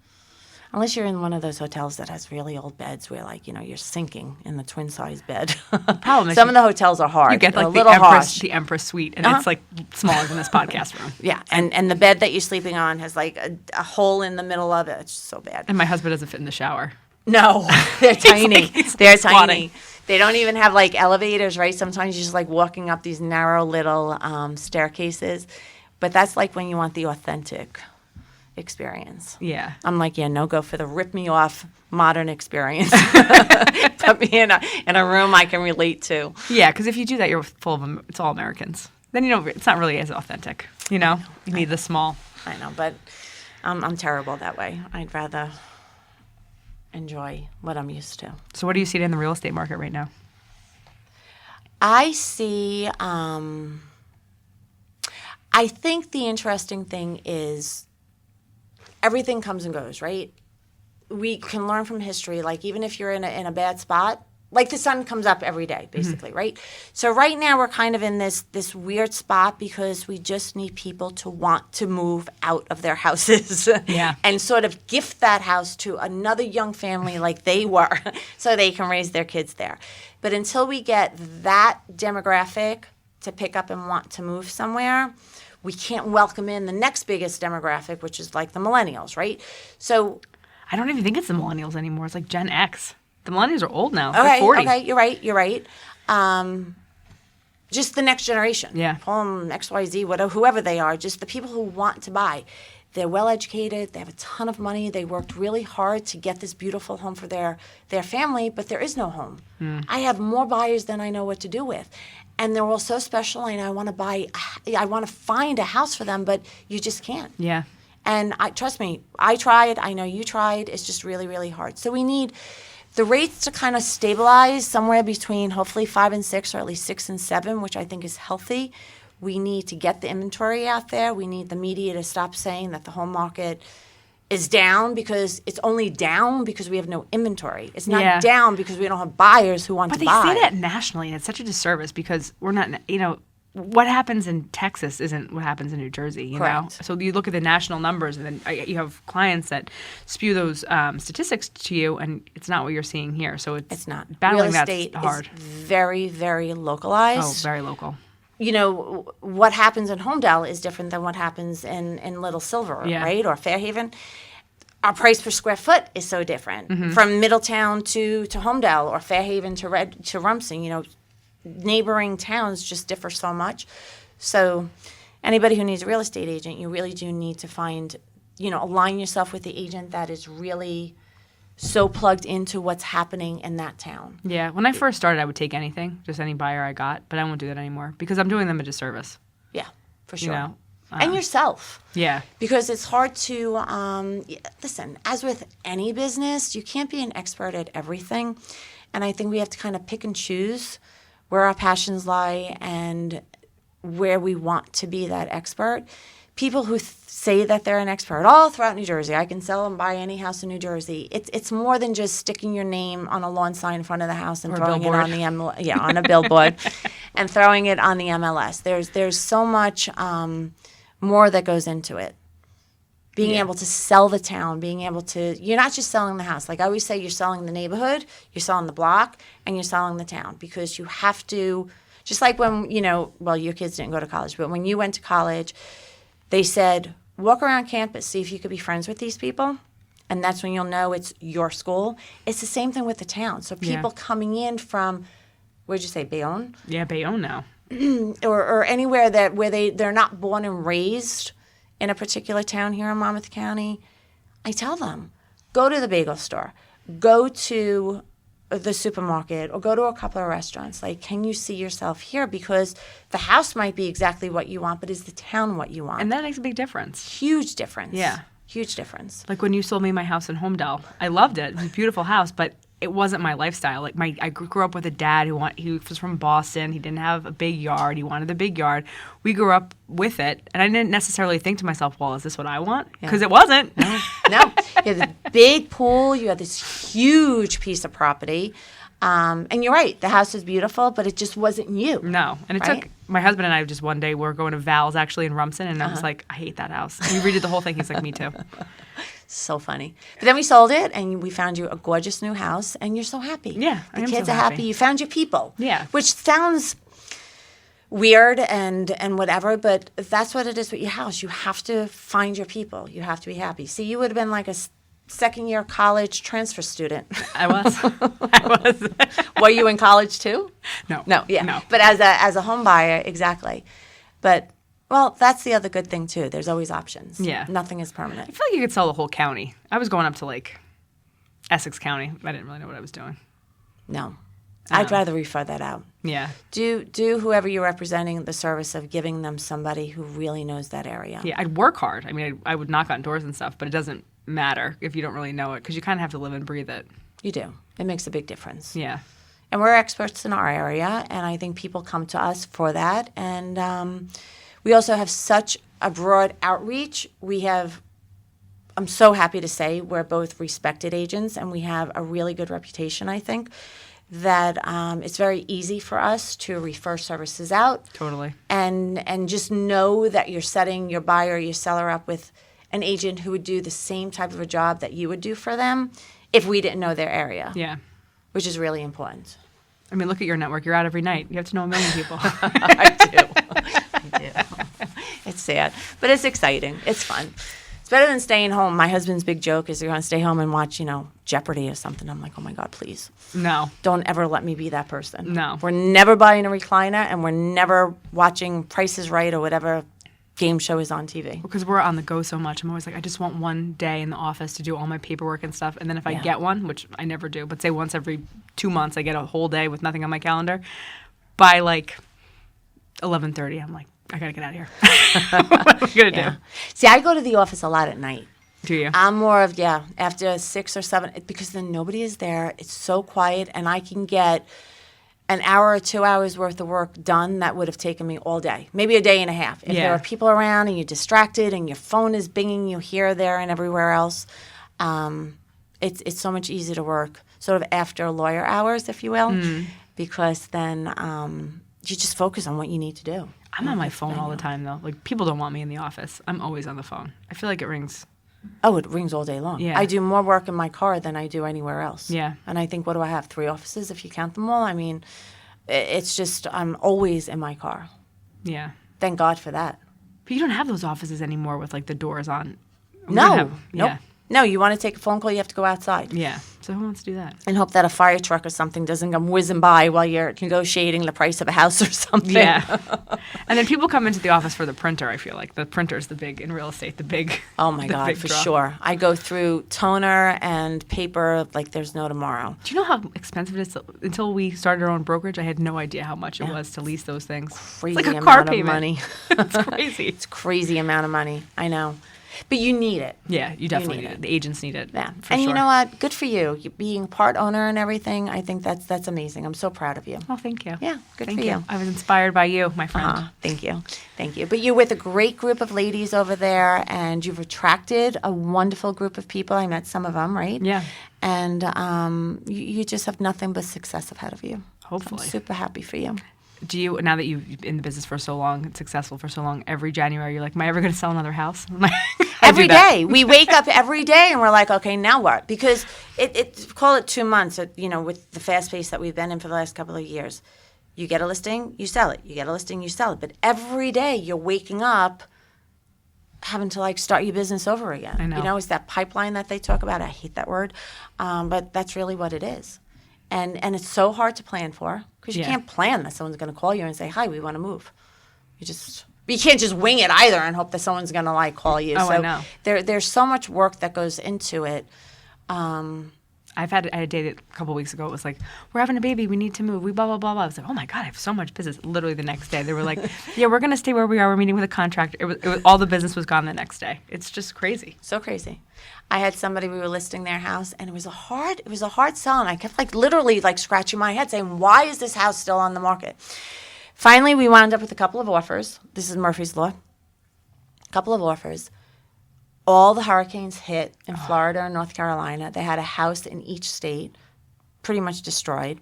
Unless you're in one of those hotels that has really old beds where, like, you're sinking in the twin-size bed. Problem is Some of the hotels are hard. You get They're like a little harsh. the Empress suite, and it's like smaller than this podcast room. Yeah, and the bed that you're sleeping on has like a hole in the middle of it. It's just so bad. And my husband doesn't fit in the shower. No, they're tiny. They're squatting. tiny. They don't even have like elevators, right? Sometimes you're just like walking up these narrow little staircases. But that's like when you want the authentic experience. Yeah. I'm like, no, go for the rip me off modern experience. Put me in a room I can relate to. Yeah, because if you do that, you're full of them. It's all Americans. Then it's not really as authentic. You need the small. I know, but I'm terrible that way. I'd rather enjoy what I'm used to. So what do you see in the real estate market right now? I see. I think the interesting thing is everything comes and goes, right? We can learn from history. Like, even if you're in a bad spot, like the sun comes up every day, basically, right? So right now we're kind of in this weird spot because we just need people to want to move out of their houses and sort of gift that house to another young family like they were so they can raise their kids there. But until we get that demographic to pick up and want to move somewhere, we can't welcome in the next biggest demographic, which is like the millennials, right? So I don't even think it's the millennials anymore. It's like Gen X. The millennials are old now. They're 40. Okay, you're right. Just the next generation. Yeah. Call them XYZ, whatever, whoever they are, just the people who want to buy. They're well-educated. They have a ton of money. They worked really hard to get this beautiful home for their family, but there is no home. I have more buyers than I know what to do with. And they're all so special, and I want to find a house for them, but you just can't. Yeah. And trust me, I tried. I know you tried. It's just really, really hard. So we need the rates to kind of stabilize somewhere between hopefully 5 and 6, or at least 6 and 7, which I think is healthy. We need to get the inventory out there. We need the media to stop saying that the home market is down, because it's only down because we have no inventory. It's not down because we don't have buyers who want to buy. But they say that nationally, and it's such a disservice because we're not, what happens in Texas isn't what happens in New Jersey, you know? So you look at the national numbers, and then you have clients that spew those statistics to you, and it's not what you're seeing here. So it's not. Battling Real estate that's hard. is very, very localized. Oh, very local. What happens in Homedale is different than what happens in Little Silver, right? Or Fairhaven. Our price per square foot is so different from Middletown to Homedale, or Fairhaven to Rumson. Neighboring towns just differ so much. So anybody who needs a real estate agent, you really do need to find, align yourself with the agent that is really so plugged into what's happening in that town. Yeah. When I first started, I would take anything, just any buyer I got, but I won't do that anymore because I'm doing them a disservice. Yeah, for sure. And yourself. Yeah. Because it's hard to, listen, as with any business, you can't be an expert at everything. And I think we have to kind of pick and choose where our passions lie and where we want to be that expert. People who say that they're an expert all throughout New Jersey. I can sell and buy any house in New Jersey. It's more than just sticking your name on a lawn sign in front of the house and throwing it on the on a billboard and throwing it on the MLS. There's so much more that goes into it. Being able to sell the town, you're not just selling the house. Like I always say, you're selling the neighborhood, you're selling the block, and you're selling the town, because you have to, just like when, your kids didn't go to college, but when you went to college, they said, walk around campus, see if you could be friends with these people, and that's when you'll know it's your school. It's the same thing with the town. So people coming in from, where'd you say, Bayonne? Yeah, Bayonne now. or anywhere where they're not born and raised in a particular town here in Monmouth County, I tell them, go to the bagel store, go to the supermarket, or go to a couple of restaurants. Like, can you see yourself here? Because the house might be exactly what you want, but is the town what you want? And that makes a big difference. Huge difference. Yeah. Huge difference. Like when you sold me my house in Homedale, I loved it. It was a beautiful house, but it wasn't my lifestyle. Like I grew up with a dad who was from Boston. He didn't have a big yard. He wanted a big yard. We grew up with it, and I didn't necessarily think to myself, well, is this what I want? Because it wasn't. No. You had this big pool. You had this huge piece of property. And you're right, the house is beautiful, but it just wasn't you. No. And it took my husband and I just one day, we were going to Val's actually in Rumson, and I was like, I hate that house. And we redid the whole thing. He's like, me too. So funny. But then we sold it, and we found you a gorgeous new house, and you're so happy. Yeah, I am The kids so are happy. You found your people. Yeah. Which sounds weird and whatever, but that's what it is with your house. You have to find your people. You have to be happy. See, you would have been like a second-year college transfer student. I was. I was. Were you in college too? No. No, yeah. No. But as a home buyer, exactly. But, well, that's the other good thing too. There's always options. Yeah. Nothing is permanent. I feel like you could sell the whole county. I was going up to like Essex County. I didn't really know what I was doing. No. I'd rather refer that out. Yeah. Do whoever you're representing the service of giving them somebody who really knows that area. Yeah, I'd work hard. I mean, I would knock on doors and stuff, but it doesn't matter if you don't really know it because you kind of have to live and breathe it. You do. It makes a big difference. Yeah. And we're experts in our area, and I think people come to us for that. And we also have such a broad outreach. I'm so happy to say we're both respected agents, and we have a really good reputation, I think, that it's very easy for us to refer services out. Totally. And just know that you're setting your buyer, your seller up with an agent who would do the same type of a job that you would do for them if we didn't know their area. Yeah. Which is really important. I mean, look at your network. You're out every night. You have to know a million people. I do. It's sad, but it's exciting. It's fun. It's better than staying home. My husband's big joke is you're going to stay home and watch, Jeopardy or something. I'm like, oh my God, please. No. Don't ever let me be that person. No. We're never buying a recliner, and we're never watching Price is Right or whatever game show is on TV. Because we're on the go so much. I'm always like, I just want one day in the office to do all my paperwork and stuff. And then if I get one, which I never do, but say once every 2 months I get a whole day with nothing on my calendar, by like 11:30, I'm like, I got to get out of here. What am I going to do? See, I go to the office a lot at night. Do you? I'm more of, after 6 or 7, because then nobody is there. It's so quiet, and I can get an hour or 2 hours worth of work done that would have taken me all day, maybe a day and a half. If there are people around and you're distracted and your phone is binging you here, there, and everywhere else, it's so much easier to work sort of after lawyer hours, if you will, because then you just focus on what you need to do. I'm on my phone all the time, though. Like, people don't want me in the office. I'm always on the phone. I feel like it rings. Oh, it rings all day long. Yeah. I do more work in my car than I do anywhere else. Yeah. And I think, what do I have, 3 offices if you count them all? I mean, it's just I'm always in my car. Yeah. Thank God for that. But you don't have those offices anymore with, like, the doors on. No. Nope. Yeah. No, you want to take a phone call, you have to go outside. Yeah. So who wants to do that? And hope that a fire truck or something doesn't come whizzing by while you're negotiating the price of a house or something. Yeah. And then people come into the office for the printer, I feel like. The printer's the big, in real estate, the big. Oh, my God, for sure. I go through toner and paper like there's no tomorrow. Do you know how expensive it is? Until we started our own brokerage, I had no idea how much it was to lease those things. Crazy it's like a amount car of payment. money. It's crazy. It's crazy amount of money. I know. But you need it. Yeah, you definitely need it. The agents need it. Yeah. For And sure. you know what? Good for you. You being part owner and everything, I think that's amazing. I'm so proud of you. Oh, thank you. Yeah, good Thank for you. I was inspired by you, my friend. Thank you. Thank you. But you're with a great group of ladies over there, and you've attracted a wonderful group of people. I met some of them, right? Yeah. And you just have nothing but success ahead of you. Hopefully. I'm super happy for you. Do you, now that you've been in the business for so long and successful for so long, every January you're like, am I ever going to sell another house? Every day. We wake up every day and we're like, okay, now what? Because call it 2 months, with the fast pace that we've been in for the last couple of years. You get a listing, you sell it. You get a listing, you sell it. But every day you're waking up having to start your business over again. I know. It's that pipeline that they talk about. I hate that word. But that's really what it is. And it's so hard to plan for because you can't plan that someone's going to call you and say, hi, we want to move. You can't just wing it either and hope that someone's going to call you. Oh, so I know. There's so much work that goes into it. I had a date a couple weeks ago. It was like, we're having a baby. We need to move. We blah, blah, blah, blah. I was like, oh, my God, I have so much business. Literally the next day. They were like, yeah, we're going to stay where we are. We're meeting with a contractor. It was all the business was gone the next day. It's just crazy. So crazy. I had somebody, we were listing their house, and it was a hard sell. And I kept literally scratching my head saying, why is this house still on the market? Finally, we wound up with a couple of offers. This is Murphy's Law. A couple of offers. All the hurricanes hit in Florida and North Carolina. They had a house in each state. pretty much destroyed.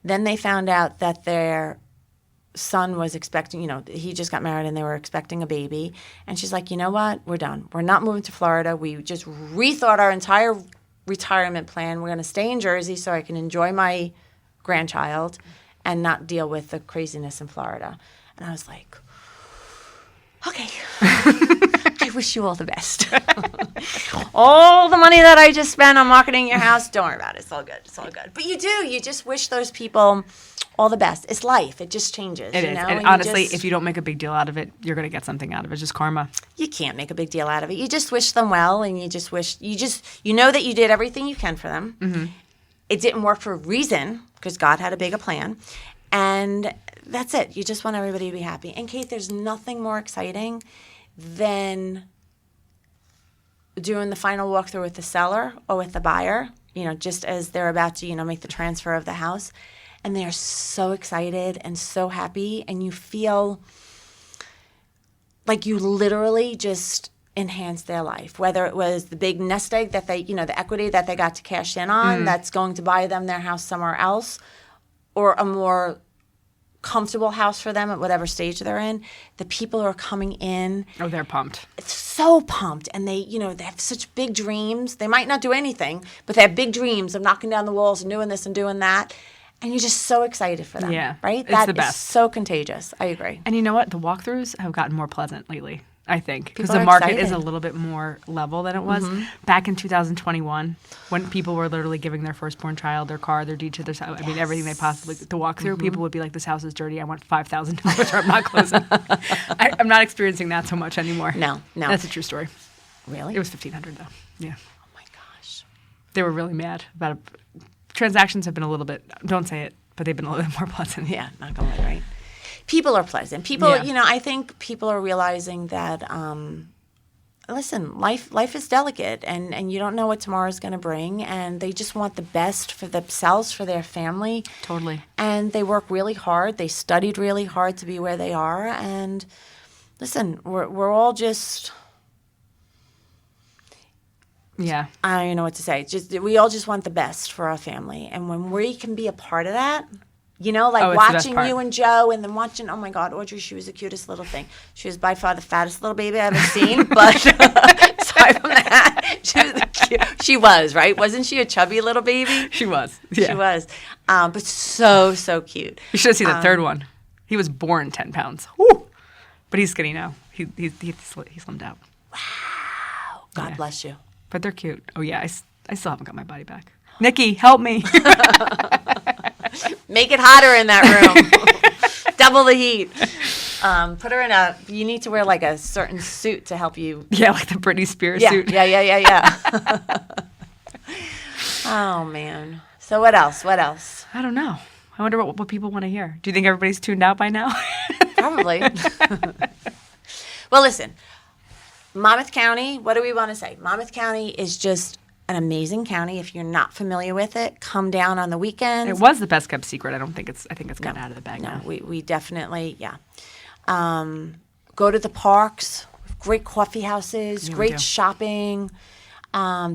Then they found out that their son was expecting, he just got married and they were expecting a baby. And she's like, you know what? We're done. We're not moving to Florida. We just rethought our entire retirement plan. We're going to stay in Jersey so I can enjoy my grandchild and not deal with the craziness in Florida. And I was like, okay. I wish you all the best. All the money that I just spent on marketing your house, don't worry about it. It's all good. It's all good. But you do. You just wish those people all the best. It's life. It just changes. It is. And honestly, if you don't make a big deal out of it, you're going to get something out of it. It's just karma. You can't make a big deal out of it. You just wish them well, and you just wish you know that you did everything you can for them. Mm-hmm. It didn't work for a reason because God had a bigger plan, and that's it. You just want everybody to be happy. And Kate, there's nothing more exciting than doing the final walkthrough with the seller or with the buyer, just as they're about to, make the transfer of the house. And they're so excited and so happy, and you feel like you literally just enhanced their life, whether it was the big nest egg that they, the equity that they got to cash in on that's going to buy them their house somewhere else, or a more comfortable house for them at whatever stage they're in. The people who are coming in, they're pumped. It's so pumped, and they have such big dreams. They might not do anything, but they have big dreams of knocking down the walls and doing this and doing that. And you're just so excited for them. Yeah, right? It's the best. Is so contagious. I agree. And you know what? The walkthroughs have gotten more pleasant lately, I think, because People the are market excited. is a little bit more level than it was back in 2021 when people were literally giving their firstborn child their car, their deed to their house. I mean, everything they possibly the walkthrough. People would be like, "This house is dirty. I want $5,000 or I'm not closing." I'm not experiencing that so much anymore. No. That's a true story. Really? It was $1,500 though. Yeah. Oh my gosh. They were really mad about it. Transactions have been a little bit. Don't say it. But they've been a little bit more pleasant. Yeah, not going to right. People are pleasant. People, I think people are realizing that, listen, life is delicate, and you don't know what tomorrow's going to bring, and they just want the best for themselves, for their family. Totally. And they work really hard. They studied really hard to be where they are. And listen, we're all just... Yeah. I don't even know what to say. We all just want the best for our family. And when we can be a part of that, watching you and Joe, and then watching, oh my God, Audrey, she was the cutest little thing. She was by far the fattest little baby I've ever seen. But aside from that, she was, right? Wasn't she a chubby little baby? She was. Yeah. She was. But so, so cute. You should have seen the third one. He was born 10 pounds. Woo! But he's skinny now. He slimmed out. Wow. God bless you. But they're cute. Oh, yeah. I still haven't got my body back. Nikki, help me. Make it hotter in that room. Double the heat. Put her you need to wear like a certain suit to help you. Yeah, like the Britney Spears suit. Yeah. Oh, man. So what else? I don't know. I wonder what people want to hear. Do you think everybody's tuned out by now? Probably. Well, listen. Monmouth County, what do we want to say? Monmouth County is just an amazing county. If you're not familiar with it, come down on the weekends. It was the best kept secret. I think it's gotten out of the bag now. We definitely, go to the parks, great coffee houses, great shopping.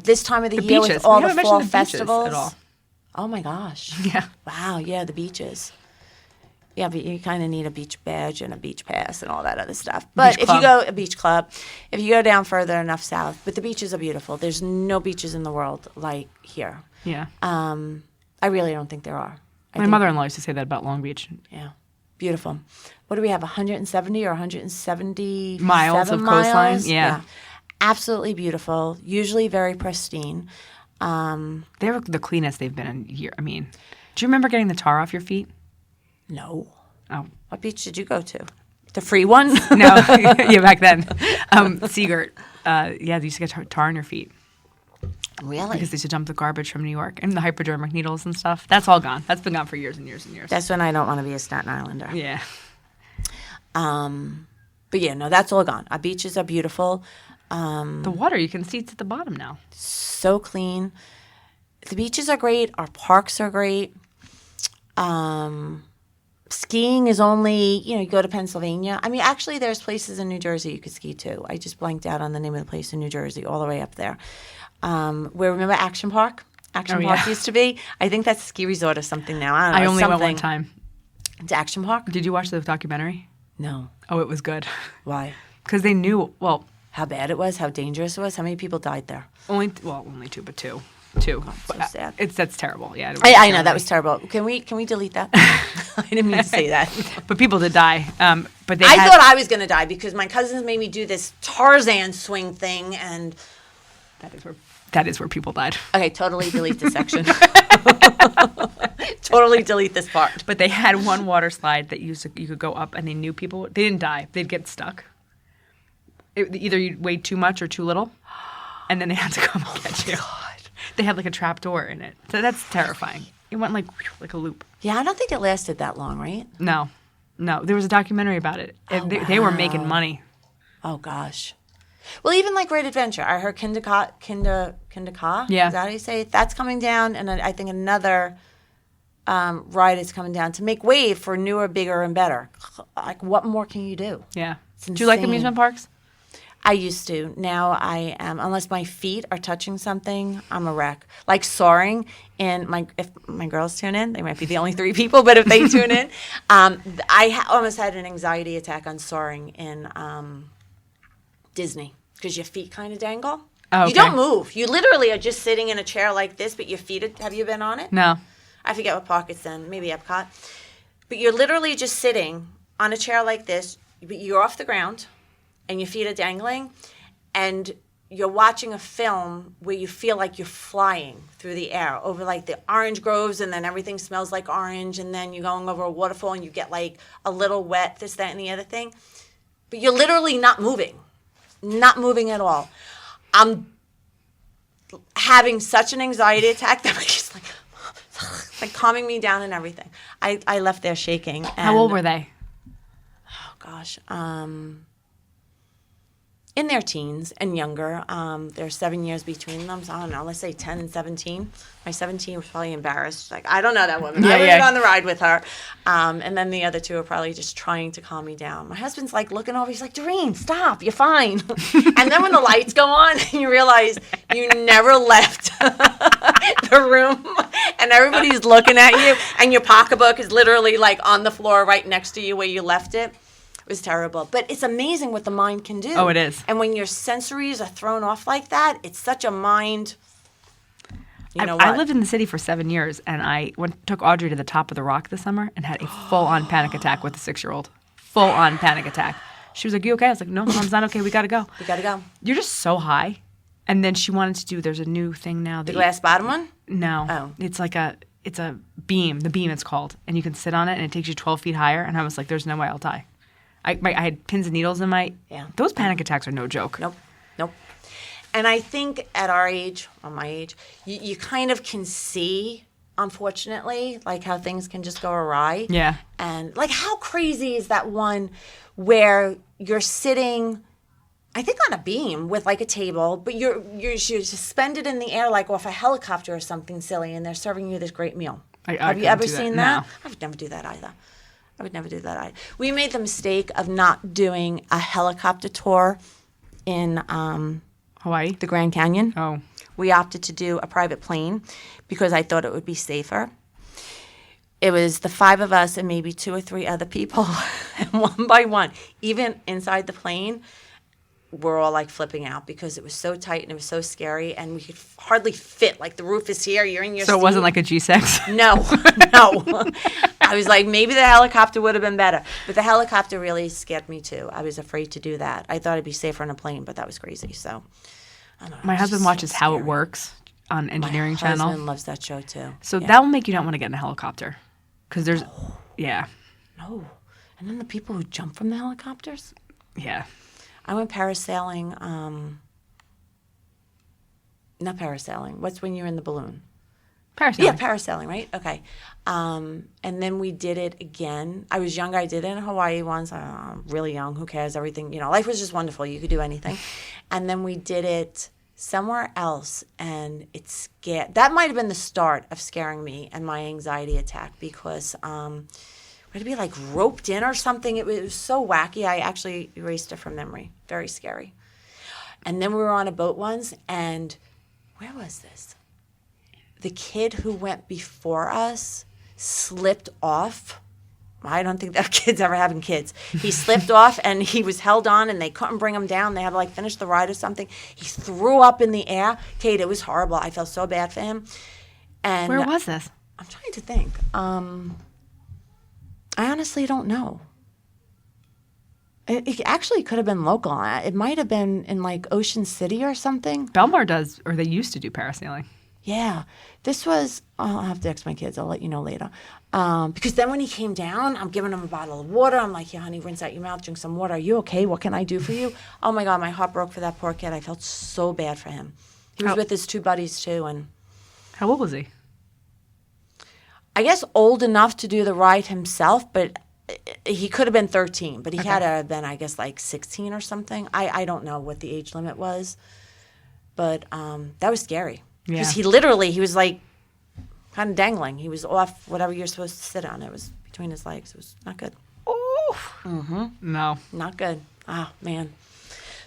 This time of the year beaches. with all We the haven't fall mentioned the beaches festivals. at all. Oh my gosh. Yeah. Wow, yeah, the beaches. Yeah, but you kind of need a beach badge and a beach pass and all that other stuff. But if you go a beach club, if you go down further enough south, but the beaches are beautiful. There's no beaches in the world like here. Yeah. I really don't think there are. My mother-in-law used to say that about Long Beach. Yeah, beautiful. What do we have? 170 or 170 miles of coastline? Yeah. Absolutely beautiful. Usually very pristine. They're the cleanest they've been in a year. I mean, do you remember getting the tar off your feet? No. Oh. What beach did you go to? The free one? No. Yeah, back then. Seagirt. They used to get tar on your feet. Really? Because they used to dump the garbage from New York and the hypodermic needles and stuff. That's all gone. That's been gone for years and years and years. That's when I don't want to be a Staten Islander. Yeah. But yeah, no, that's all gone. Our beaches are beautiful. The water, you can see it's at the bottom now. So clean. The beaches are great. Our parks are great. Skiing is only, you go to Pennsylvania. I mean, actually, there's places in New Jersey you could ski too. I just blanked out on the name of the place in New Jersey, all the way up there. Remember Action Park? Action Oh, Park yeah. used to be. I think that's a ski resort or something now. I don't know. I only went one something. time. To Action Park? Did you watch the documentary? No. Oh, it was good. Why? Because they knew, well, How bad it was, how dangerous it was, how many people died there. only two, but two. So sad. That's terrible. Yeah. I know, that was terrible. Can we delete that? I didn't mean to say that. But people did die. But I thought I was going to die because my cousins made me do this Tarzan swing thing, and that is where people died. okay, totally delete this section. Totally delete this part. But they had one water slide that you could go up, and they knew people. They didn't die. They'd get stuck. Either you weighed too much or too little, and then they had to come and get you. God. They had like a trap door in it, so that's terrifying. It went like a loop. Yeah, I don't think it lasted that long, right? No, there was a documentary about it. They were making money. Oh gosh. Well, even like Great Adventure, I heard Kinderka. Yeah. Is that how you say it? That's coming down, and I think another ride is coming down to make way for newer, bigger, and better. Like, what more can you do? Yeah. It's Do you like insane. amusement parks? I used to. Now I am, unless my feet are touching something, I'm a wreck. Like soaring, if my girls tune in, they might be the only 3 people, but if they tune in, I almost had an anxiety attack on soaring in Disney because your feet kind of dangle. Oh, okay. You don't move. You literally are just sitting in a chair like this, but your feet, have you been on it? No. I forget what park it's in, maybe Epcot. But you're literally just sitting on a chair like this, but you're off the ground and your feet are dangling, and you're watching a film where you feel like you're flying through the air over like the orange groves, and then everything smells like orange, and then you're going over a waterfall and you get like a little wet, this, that, and the other thing. But you're literally not moving at all. I'm having such an anxiety attack that I'm just like calming me down and everything. I left there shaking. How old were they? Oh gosh, in their teens and younger. There's 7 years between them, so I don't know. Let's say 10 and 17. My 17 was probably embarrassed. Like, I don't know that woman. I wasn't on the ride with her. And then the other 2 are probably just trying to calm me down. My husband's like looking over. He's like, Doreen, stop. You're fine. And then when the lights go on, you realize you never left the room, and everybody's looking at you, and your pocketbook is literally like on the floor right next to you where you left it. It was terrible. But it's amazing what the mind can do. Oh, it is. And when your sensories are thrown off like that, it's such a mind. I lived in the city for 7 years, and I took Audrey to the top of the rock this summer and had a full-on panic attack with a 6-year-old. Full-on panic attack. She was like, "You okay?" I was like, "No, Mom's not okay. We got to go." We got to go. You're just so high. And then she wanted to do, there's a new thing now. The glass bottom one? No. Oh. It's a beam. The beam it's called. And you can sit on it, and it takes you 12 feet higher. And I was like, there's no way I'll die. I had pins and needles in my... Yeah. Those panic attacks are no joke. Nope. And I think at our age, or my age, you kind of can see, unfortunately, like how things can just go awry. Yeah. And like, how crazy is that one where you're sitting, I think on a beam with like a table, but you're suspended in the air like off a helicopter or something silly, and they're serving you this great meal. Have you ever seen that? No. I would never do that either. We made the mistake of not doing a helicopter tour in Hawaii? the Grand Canyon. Oh. We opted to do a private plane because I thought it would be safer. It was the 5 of us and maybe 2 or 3 other people, and one by one, even inside the plane, we're all like flipping out because it was so tight and it was so scary, and we could hardly fit. Like, the roof is here, you're in your seat. So it wasn't like a G6? No. I was like, maybe the helicopter would have been better. But the helicopter really scared me too. I was afraid to do that. I thought it'd be safer on a plane, but that was crazy. So, I don't know. My husband watches How It scary. Works on Engineering My Channel. husband loves that show too. So Yeah. that will make you not want to get in a helicopter. Because there's... Yeah. No. And then the people who jump from the helicopters. Yeah. I went parasailing. Not parasailing. What's when you're in the balloon? Parasailing. Yeah, parasailing, right? Okay. And then we did it again. I was younger. I did it in Hawaii once. Really young. Who cares? Everything, life was just wonderful. You could do anything. And then we did it somewhere else, and it scared. That might have been the start of scaring me and my anxiety attack, because we'd be like roped in or something. It was so wacky. I actually erased it from memory. Very scary. And then we were on a boat once, and where was this? the kid who went before us slipped off. I don't think that kid's ever having kids. He slipped off and he was held on and they couldn't bring him down. They had to like finish the ride or something. He threw up in the air. Kate, it was horrible. I felt so bad for him. And Where was this? I'm trying to think. I honestly don't know. It actually could have been local. It might have been in like Ocean City or something. Belmar does, or they used to do parasailing. Yeah. This was, I'll have to ask my kids. I'll let you know later. Because then when he came down, I'm giving him a bottle of water. I'm like, yeah, honey, rinse out your mouth, drink some water. Are you okay? What can I do for you? Oh, my God, my heart broke for that poor kid. I felt so bad for him. He was with his two buddies, too. And how old was he? I guess old enough to do the ride himself, but he could have been 13. But he had to have been, I guess, like 16 or something. I don't know what the age limit was. But that was scary. Because he was like kind of dangling. He was off whatever you're supposed to sit on. It was between his legs. It was not good. Oh. No. Not good. Oh, man.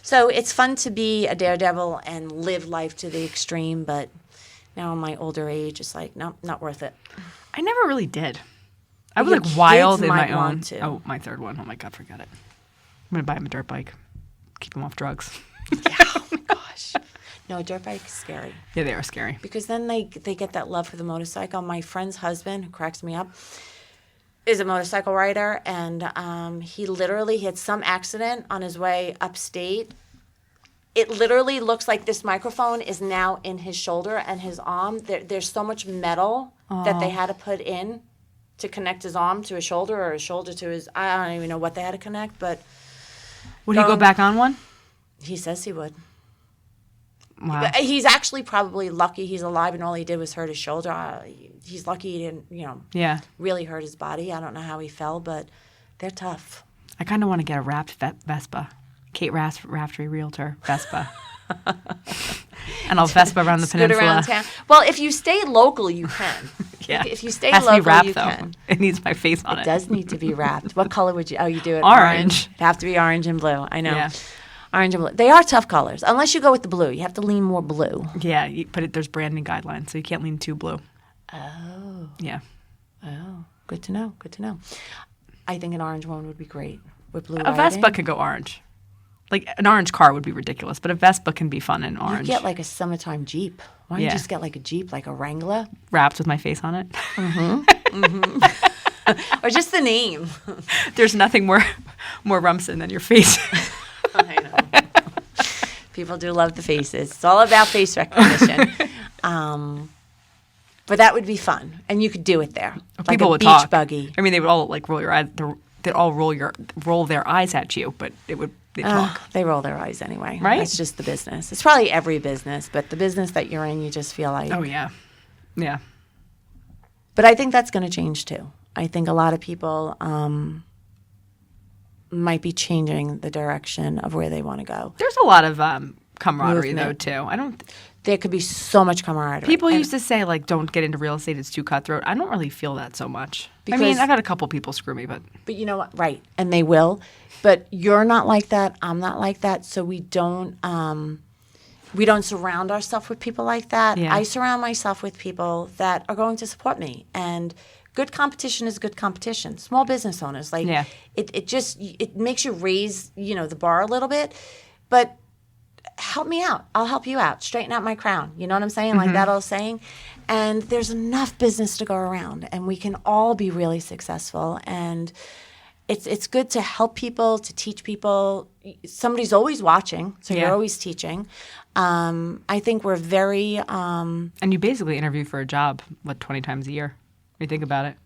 So it's fun to be a daredevil and live life to the extreme, but now in my older age, it's like, no, not worth it. I never really did. I was Your like wild kids in might my own. want to. Oh, my third one. Oh my God, forget it. I'm gonna buy him a dirt bike. Keep him off drugs. Yeah. Oh my gosh. No, dirt bike is scary. Yeah, they are scary. Because then they get that love for the motorcycle. My friend's husband, who cracks me up, is a motorcycle rider, and he had some accident on his way upstate. It literally looks like this microphone is now in his shoulder and his arm. There's so much metal that they had to put in to connect his arm to his shoulder or his shoulder to his... I don't even know what they had to connect, but... Would he go back on one? He says he would. Wow. He's actually probably lucky he's alive and all he did was hurt his shoulder. He's lucky he didn't, really hurt his body. I don't know how he fell, but they're tough. I kind of want to get a wrapped Vespa. Kate Raftery Realtor Vespa. And I'll Vespa around the peninsula. Around town. Well, if you stay local, you can. Yeah. If you stay Has local, to be wrapped, you though. can. It needs my face on it. It does need to be wrapped. What color would you? Oh, you do it Orange. It'd have to be orange and blue. I know. Yeah. Orange and blue. They are tough colors. Unless you go with the blue. You have to lean more blue. Yeah, but there's branding guidelines, so you can't lean too blue. Oh. Yeah. Oh. Good to know. Good to know. I think an orange one would be great with blue A Vespa could go orange. Like, an orange car would be ridiculous, but a Vespa can be fun in orange. You get like a summertime Jeep. Why don't you just get like a Jeep, like a Wrangler? Wrapped with my face on it. Or just the name. There's nothing more Rumson than your face. I know. People do love the faces. It's all about face recognition. But that would be fun, and you could do it there. Like People a would beach talk. buggy. I mean, they would all like roll your eyes. They'd all roll their eyes at you, but they'd talk. They roll their eyes anyway. Right? It's just the business. It's probably every business, but the business that you're in, you just feel like. Oh yeah, yeah. But I think that's going to change too. I think a lot of people might be changing the direction of where they want to go. There's a lot of camaraderie though too. There could be so much camaraderie. People used to say like, "Don't get into real estate; it's too cutthroat." I don't really feel that so much. I mean, I've had a couple people screw me, but you know what? Right, and they will. But you're not like that. I'm not like that. So we don't surround ourselves with people like that. Yeah. I surround myself with people that are going to support me. And good competition is good competition. Small business owners, like it makes you raise the bar a little bit, but. Help me out. I'll help you out. Straighten out my crown. You know what I'm saying? Like that old saying. And there's enough business to go around, and we can all be really successful. And it's good to help people, to teach people. Somebody's always watching, so you're always teaching. I think we're very. And you basically interview for a job, 20 times a year? When you think about it.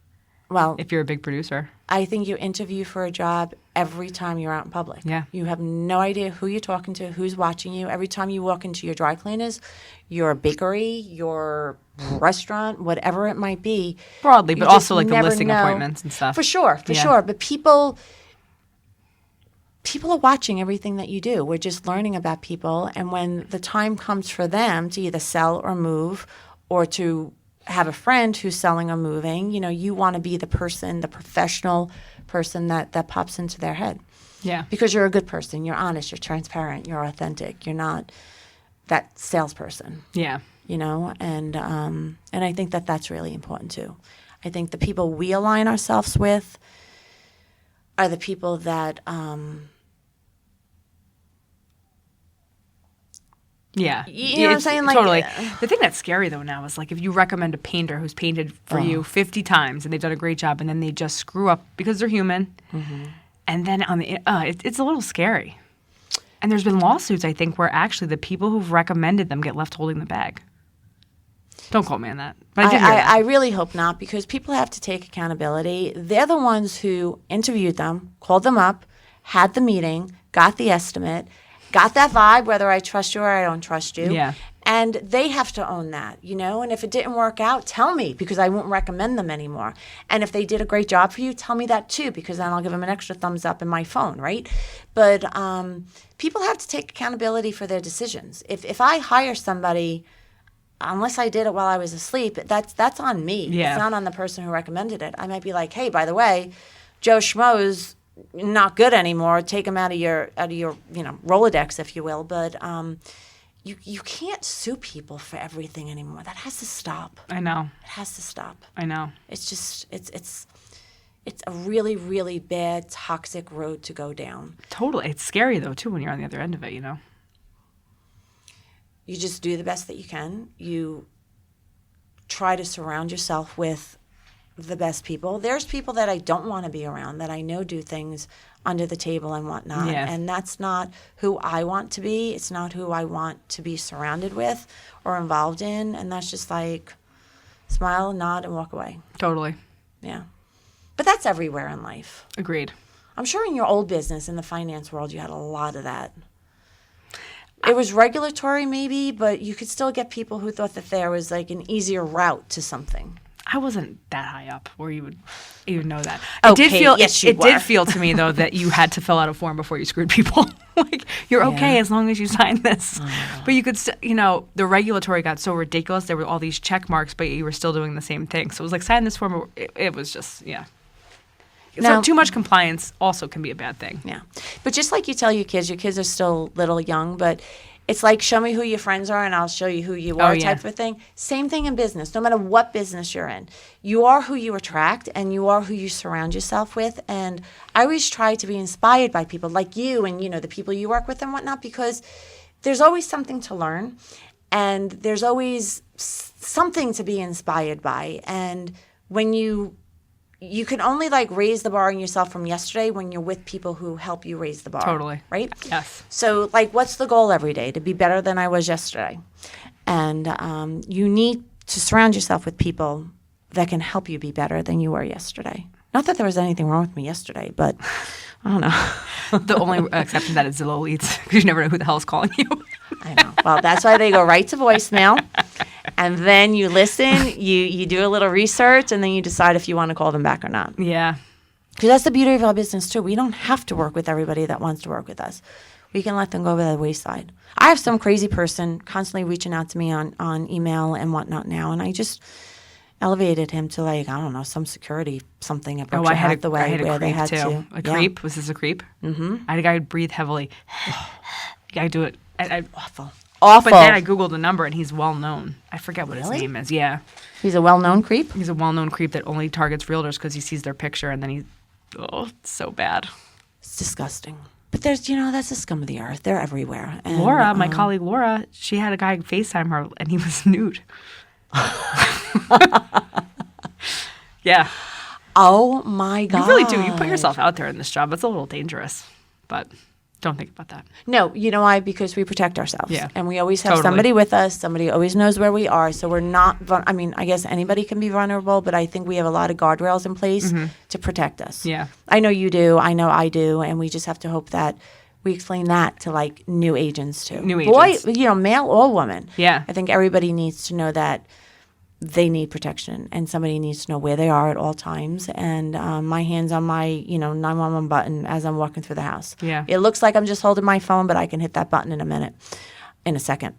Well, if you're a big producer. I think you interview for a job every time you're out in public. Yeah. You have no idea who you're talking to, who's watching you. Every time you walk into your dry cleaners, your bakery, your restaurant, whatever it might be. Broadly, but also like the listing appointments and stuff. For sure. But people are watching everything that you do. We're just learning about people. And when the time comes for them to either sell or move or to have a friend who's selling or moving, you want to be the person, the professional person that pops into their head. Yeah. Because you're a good person. You're honest. You're transparent. You're authentic. You're not that salesperson. Yeah. you know, and I think that that's really important too. I think the people we align ourselves with are the people that Yeah. you know what I'm saying? Like, totally. The thing that's scary, though, now is like if you recommend a painter who's painted for you 50 times and they've done a great job and then they just screw up because they're human. And then it's a little scary. And there's been lawsuits, I think, where actually the people who've recommended them get left holding the bag. Don't quote me on that. But I did hear that. I really hope not, because people have to take accountability. They're the ones who interviewed them, called them up, had the meeting, got the estimate, got that vibe, whether I trust you or I don't trust you. Yeah. And they have to own that, you know? And if it didn't work out, tell me, because I won't recommend them anymore. And if they did a great job for you, tell me that too, because then I'll give them an extra thumbs up in my phone, right? But people have to take accountability for their decisions. If I hire somebody, unless I did it while I was asleep, that's on me. Yeah. It's not on the person who recommended it. I might be like, hey, by the way, Joe Schmo's not good anymore. Take him out of your Rolodex, if you will. But you can't sue people for everything anymore. That has to stop. I know. It has to stop. I know. It's just it's a really, really bad, toxic road to go down. Totally. It's scary, though, too, when you're on the other end of it, you know? You just do the best that you can. You try to surround yourself with the best people. There's people that I don't want to be around, that I know do things under the table and whatnot. Yeah. And that's not who I want to be. It's not who I want to be surrounded with or involved in. And that's just like smile, nod, and walk away. Totally. Yeah. But that's everywhere in life. Agreed. I'm sure in your old business, in the finance world, you had a lot of that. It was regulatory maybe, but you could still get people who thought that there was like an easier route to something. I wasn't that high up where you would even know that. Okay, yes, you it were. did feel to me, though, that you had to fill out a form before you screwed people. Like, you're okay as long as you sign this. But you could the regulatory got so ridiculous. There were all these check marks, but you were still doing the same thing. So it was like, sign this form. It was just, yeah. Now, so too much compliance also can be a bad thing. Yeah. But just like you tell your kids are still little young, but it's like, show me who your friends are and I'll show you who you are type of thing. Same thing in business, no matter what business you're in. You are who you attract and you are who you surround yourself with. And I always try to be inspired by people like you and, the people you work with and whatnot, because there's always something to learn and there's always something to be inspired by. And when you can only like raise the bar on yourself from yesterday when you're with people who help you raise the bar. Totally. Right? Yes. So like, what's the goal every day? To be better than I was yesterday. And you need to surround yourself with people that can help you be better than you were yesterday. Not that there was anything wrong with me yesterday, but I don't know. The only exception to that is Zillow leads, because you never know who the hell is calling you. I know. Well, that's why they go right to voicemail. And then you listen, you do a little research, and then you decide if you want to call them back or not. Yeah. Because that's the beauty of our business, too. We don't have to work with everybody that wants to work with us. We can let them go by the wayside. I have some crazy person constantly reaching out to me on email and whatnot now, and I just elevated him to, like, I don't know, some security something at Berkshire Hathaway I had a where they creep, had too. to. A creep? Was this a creep? Mm-hmm. I had a guy who'd breathe heavily. I do it. Awful. But then I Googled the number, and he's well-known. I forget what his name is. Yeah. He's a well-known creep? He's a well-known creep that only targets realtors because he sees their picture, and then it's so bad. It's disgusting. But there's, that's the scum of the earth. They're everywhere. And, Laura, my colleague Laura, she had a guy FaceTime her, and he was nude. Yeah. Oh, my God. You really do. You put yourself out there in this job. It's a little dangerous, but don't think about that. No, you know why? Because we protect ourselves. Yeah. And we always have somebody with us. Somebody always knows where we are. So we're not, I guess anybody can be vulnerable, but I think we have a lot of guardrails in place to protect us. Yeah. I know you do. I know I do. And we just have to hope that we explain that to like new agents too. New agents. Boy, male or woman. Yeah. I think everybody needs to know that they need protection and somebody needs to know where they are at all times. And my hand's on my, 911 button as I'm walking through the house. Yeah. It looks like I'm just holding my phone, but I can hit that button in a second.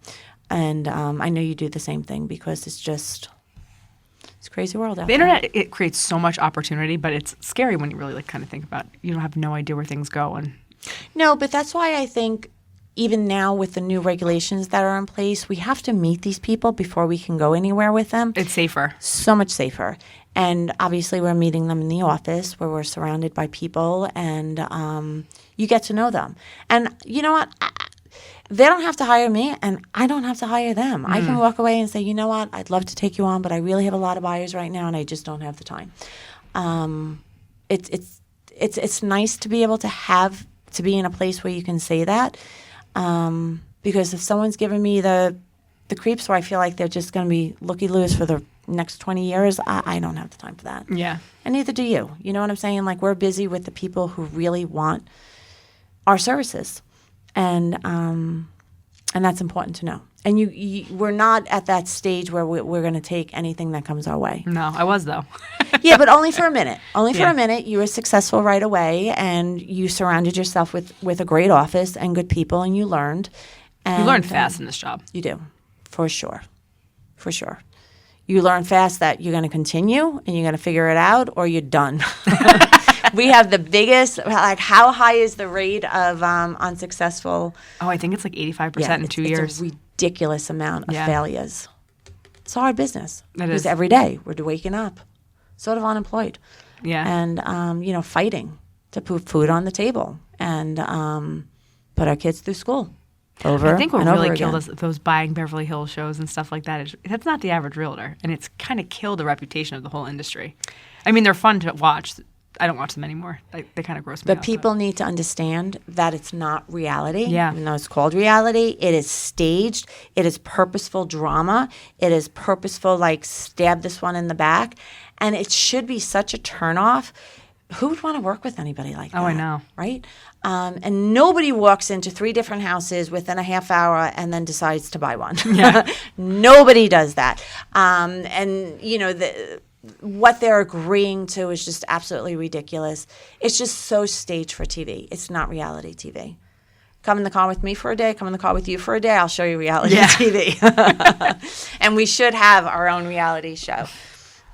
And I know you do the same thing because it's a crazy world out there. The internet, it creates so much opportunity, but it's scary when you really kind of think about it. You don't have no idea where things go. No, but that's why I think even now with the new regulations that are in place, we have to meet these people before we can go anywhere with them. It's safer. So much safer. And obviously we're meeting them in the office where we're surrounded by people, and you get to know them. And you know what? They don't have to hire me, and I don't have to hire them. I can walk away and say, you know what? I'd love to take you on, but I really have a lot of buyers right now, and I just don't have the time. It's nice to be able to be in a place where you can say that, because if someone's giving me the creeps where I feel like they're just going to be looky-loos for the next 20 years, I don't have the time for that. Yeah. And neither do you. You know what I'm saying? Like, we're busy with the people who really want our services. And that's important to know. And we're not at that stage where we're going to take anything that comes our way. No, I was, though. Yeah, but only for a minute. Only for Yeah. a minute. You were successful right away, and you surrounded yourself with a great office and good people, and you learned. And, You learn fast in this job. You do, for sure. For sure. You learn fast that you're going to continue, and you're going to figure it out, or you're done. We have the biggest, like, how high is the rate of unsuccessful? Oh, I think it's like 85% in 2 years. It's a ridiculous amount of Yeah. failures. It's hard business. It Because is. every day we're waking up sort of unemployed. Yeah. And, fighting to put food on the table and put our kids through school over I think what and over really again. killed us, those buying Beverly Hills shows and stuff like that, that's not the average realtor. And it's kind of killed the reputation of the whole industry. I mean, they're fun to watch. I don't watch them anymore. They kind of gross me out. But people need to understand that it's not reality. Yeah. Even though it's called reality, it is staged. It is purposeful drama. It is purposeful, like, stab this one in the back. And it should be such a turnoff. Who would want to work with anybody like that? Oh, I know. Right? And nobody walks into 3 different houses within a half hour and then decides to buy one. Yeah. Nobody does that. What they're agreeing to is just absolutely ridiculous. It's just so staged for TV. It's not reality TV. Come in the car with me for a day, come in the car with you for a day, I'll show you reality TV. And we should have our own reality show.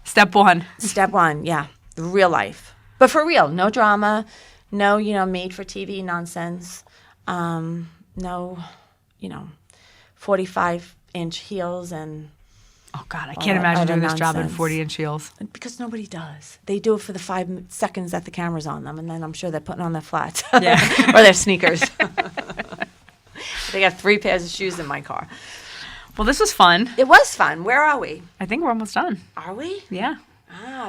Step one. Step 1, yeah, real life. But for real, no drama, no, made for TV nonsense, no, 45-inch heels and... Oh, God, I can't imagine doing this job in 40-inch heels. Because nobody does. They do it for the 5 seconds that the camera's on them, and then I'm sure they're putting on their flats Yeah. or their sneakers. They got 3 pairs of shoes in my car. Well, this was fun. It was fun. Where are we? I think we're almost done. Are we? Yeah.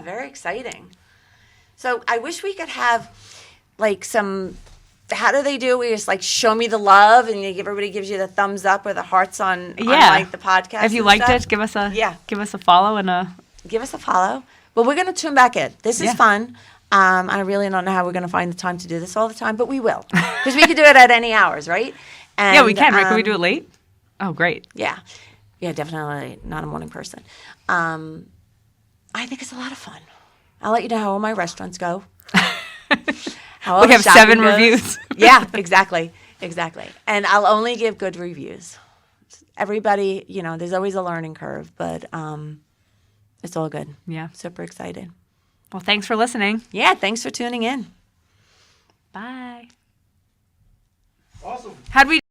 Very exciting. So I wish we could have, like, some... How do they do? We just, like, show me the love, and everybody gives you the thumbs up or the hearts on like, the podcast. If you and liked stuff. it, give us a follow and a... Give us a follow. But we're going to tune back in. This is Yeah. fun. I really don't know how we're going to find the time to do this all the time, but we will. Because we can do it at any hours, right? And, Yeah, we can, right? Can we do it late? Oh, great. Yeah. Yeah, definitely not a morning person. I think it's a lot of fun. I'll let you know how all my restaurants go. We have 7 reviews. Yeah, exactly. And I'll only give good reviews. Everybody, there's always a learning curve, but it's all good. Yeah. Super excited. Well, thanks for listening. Yeah, thanks for tuning in. Bye. Awesome. How'd we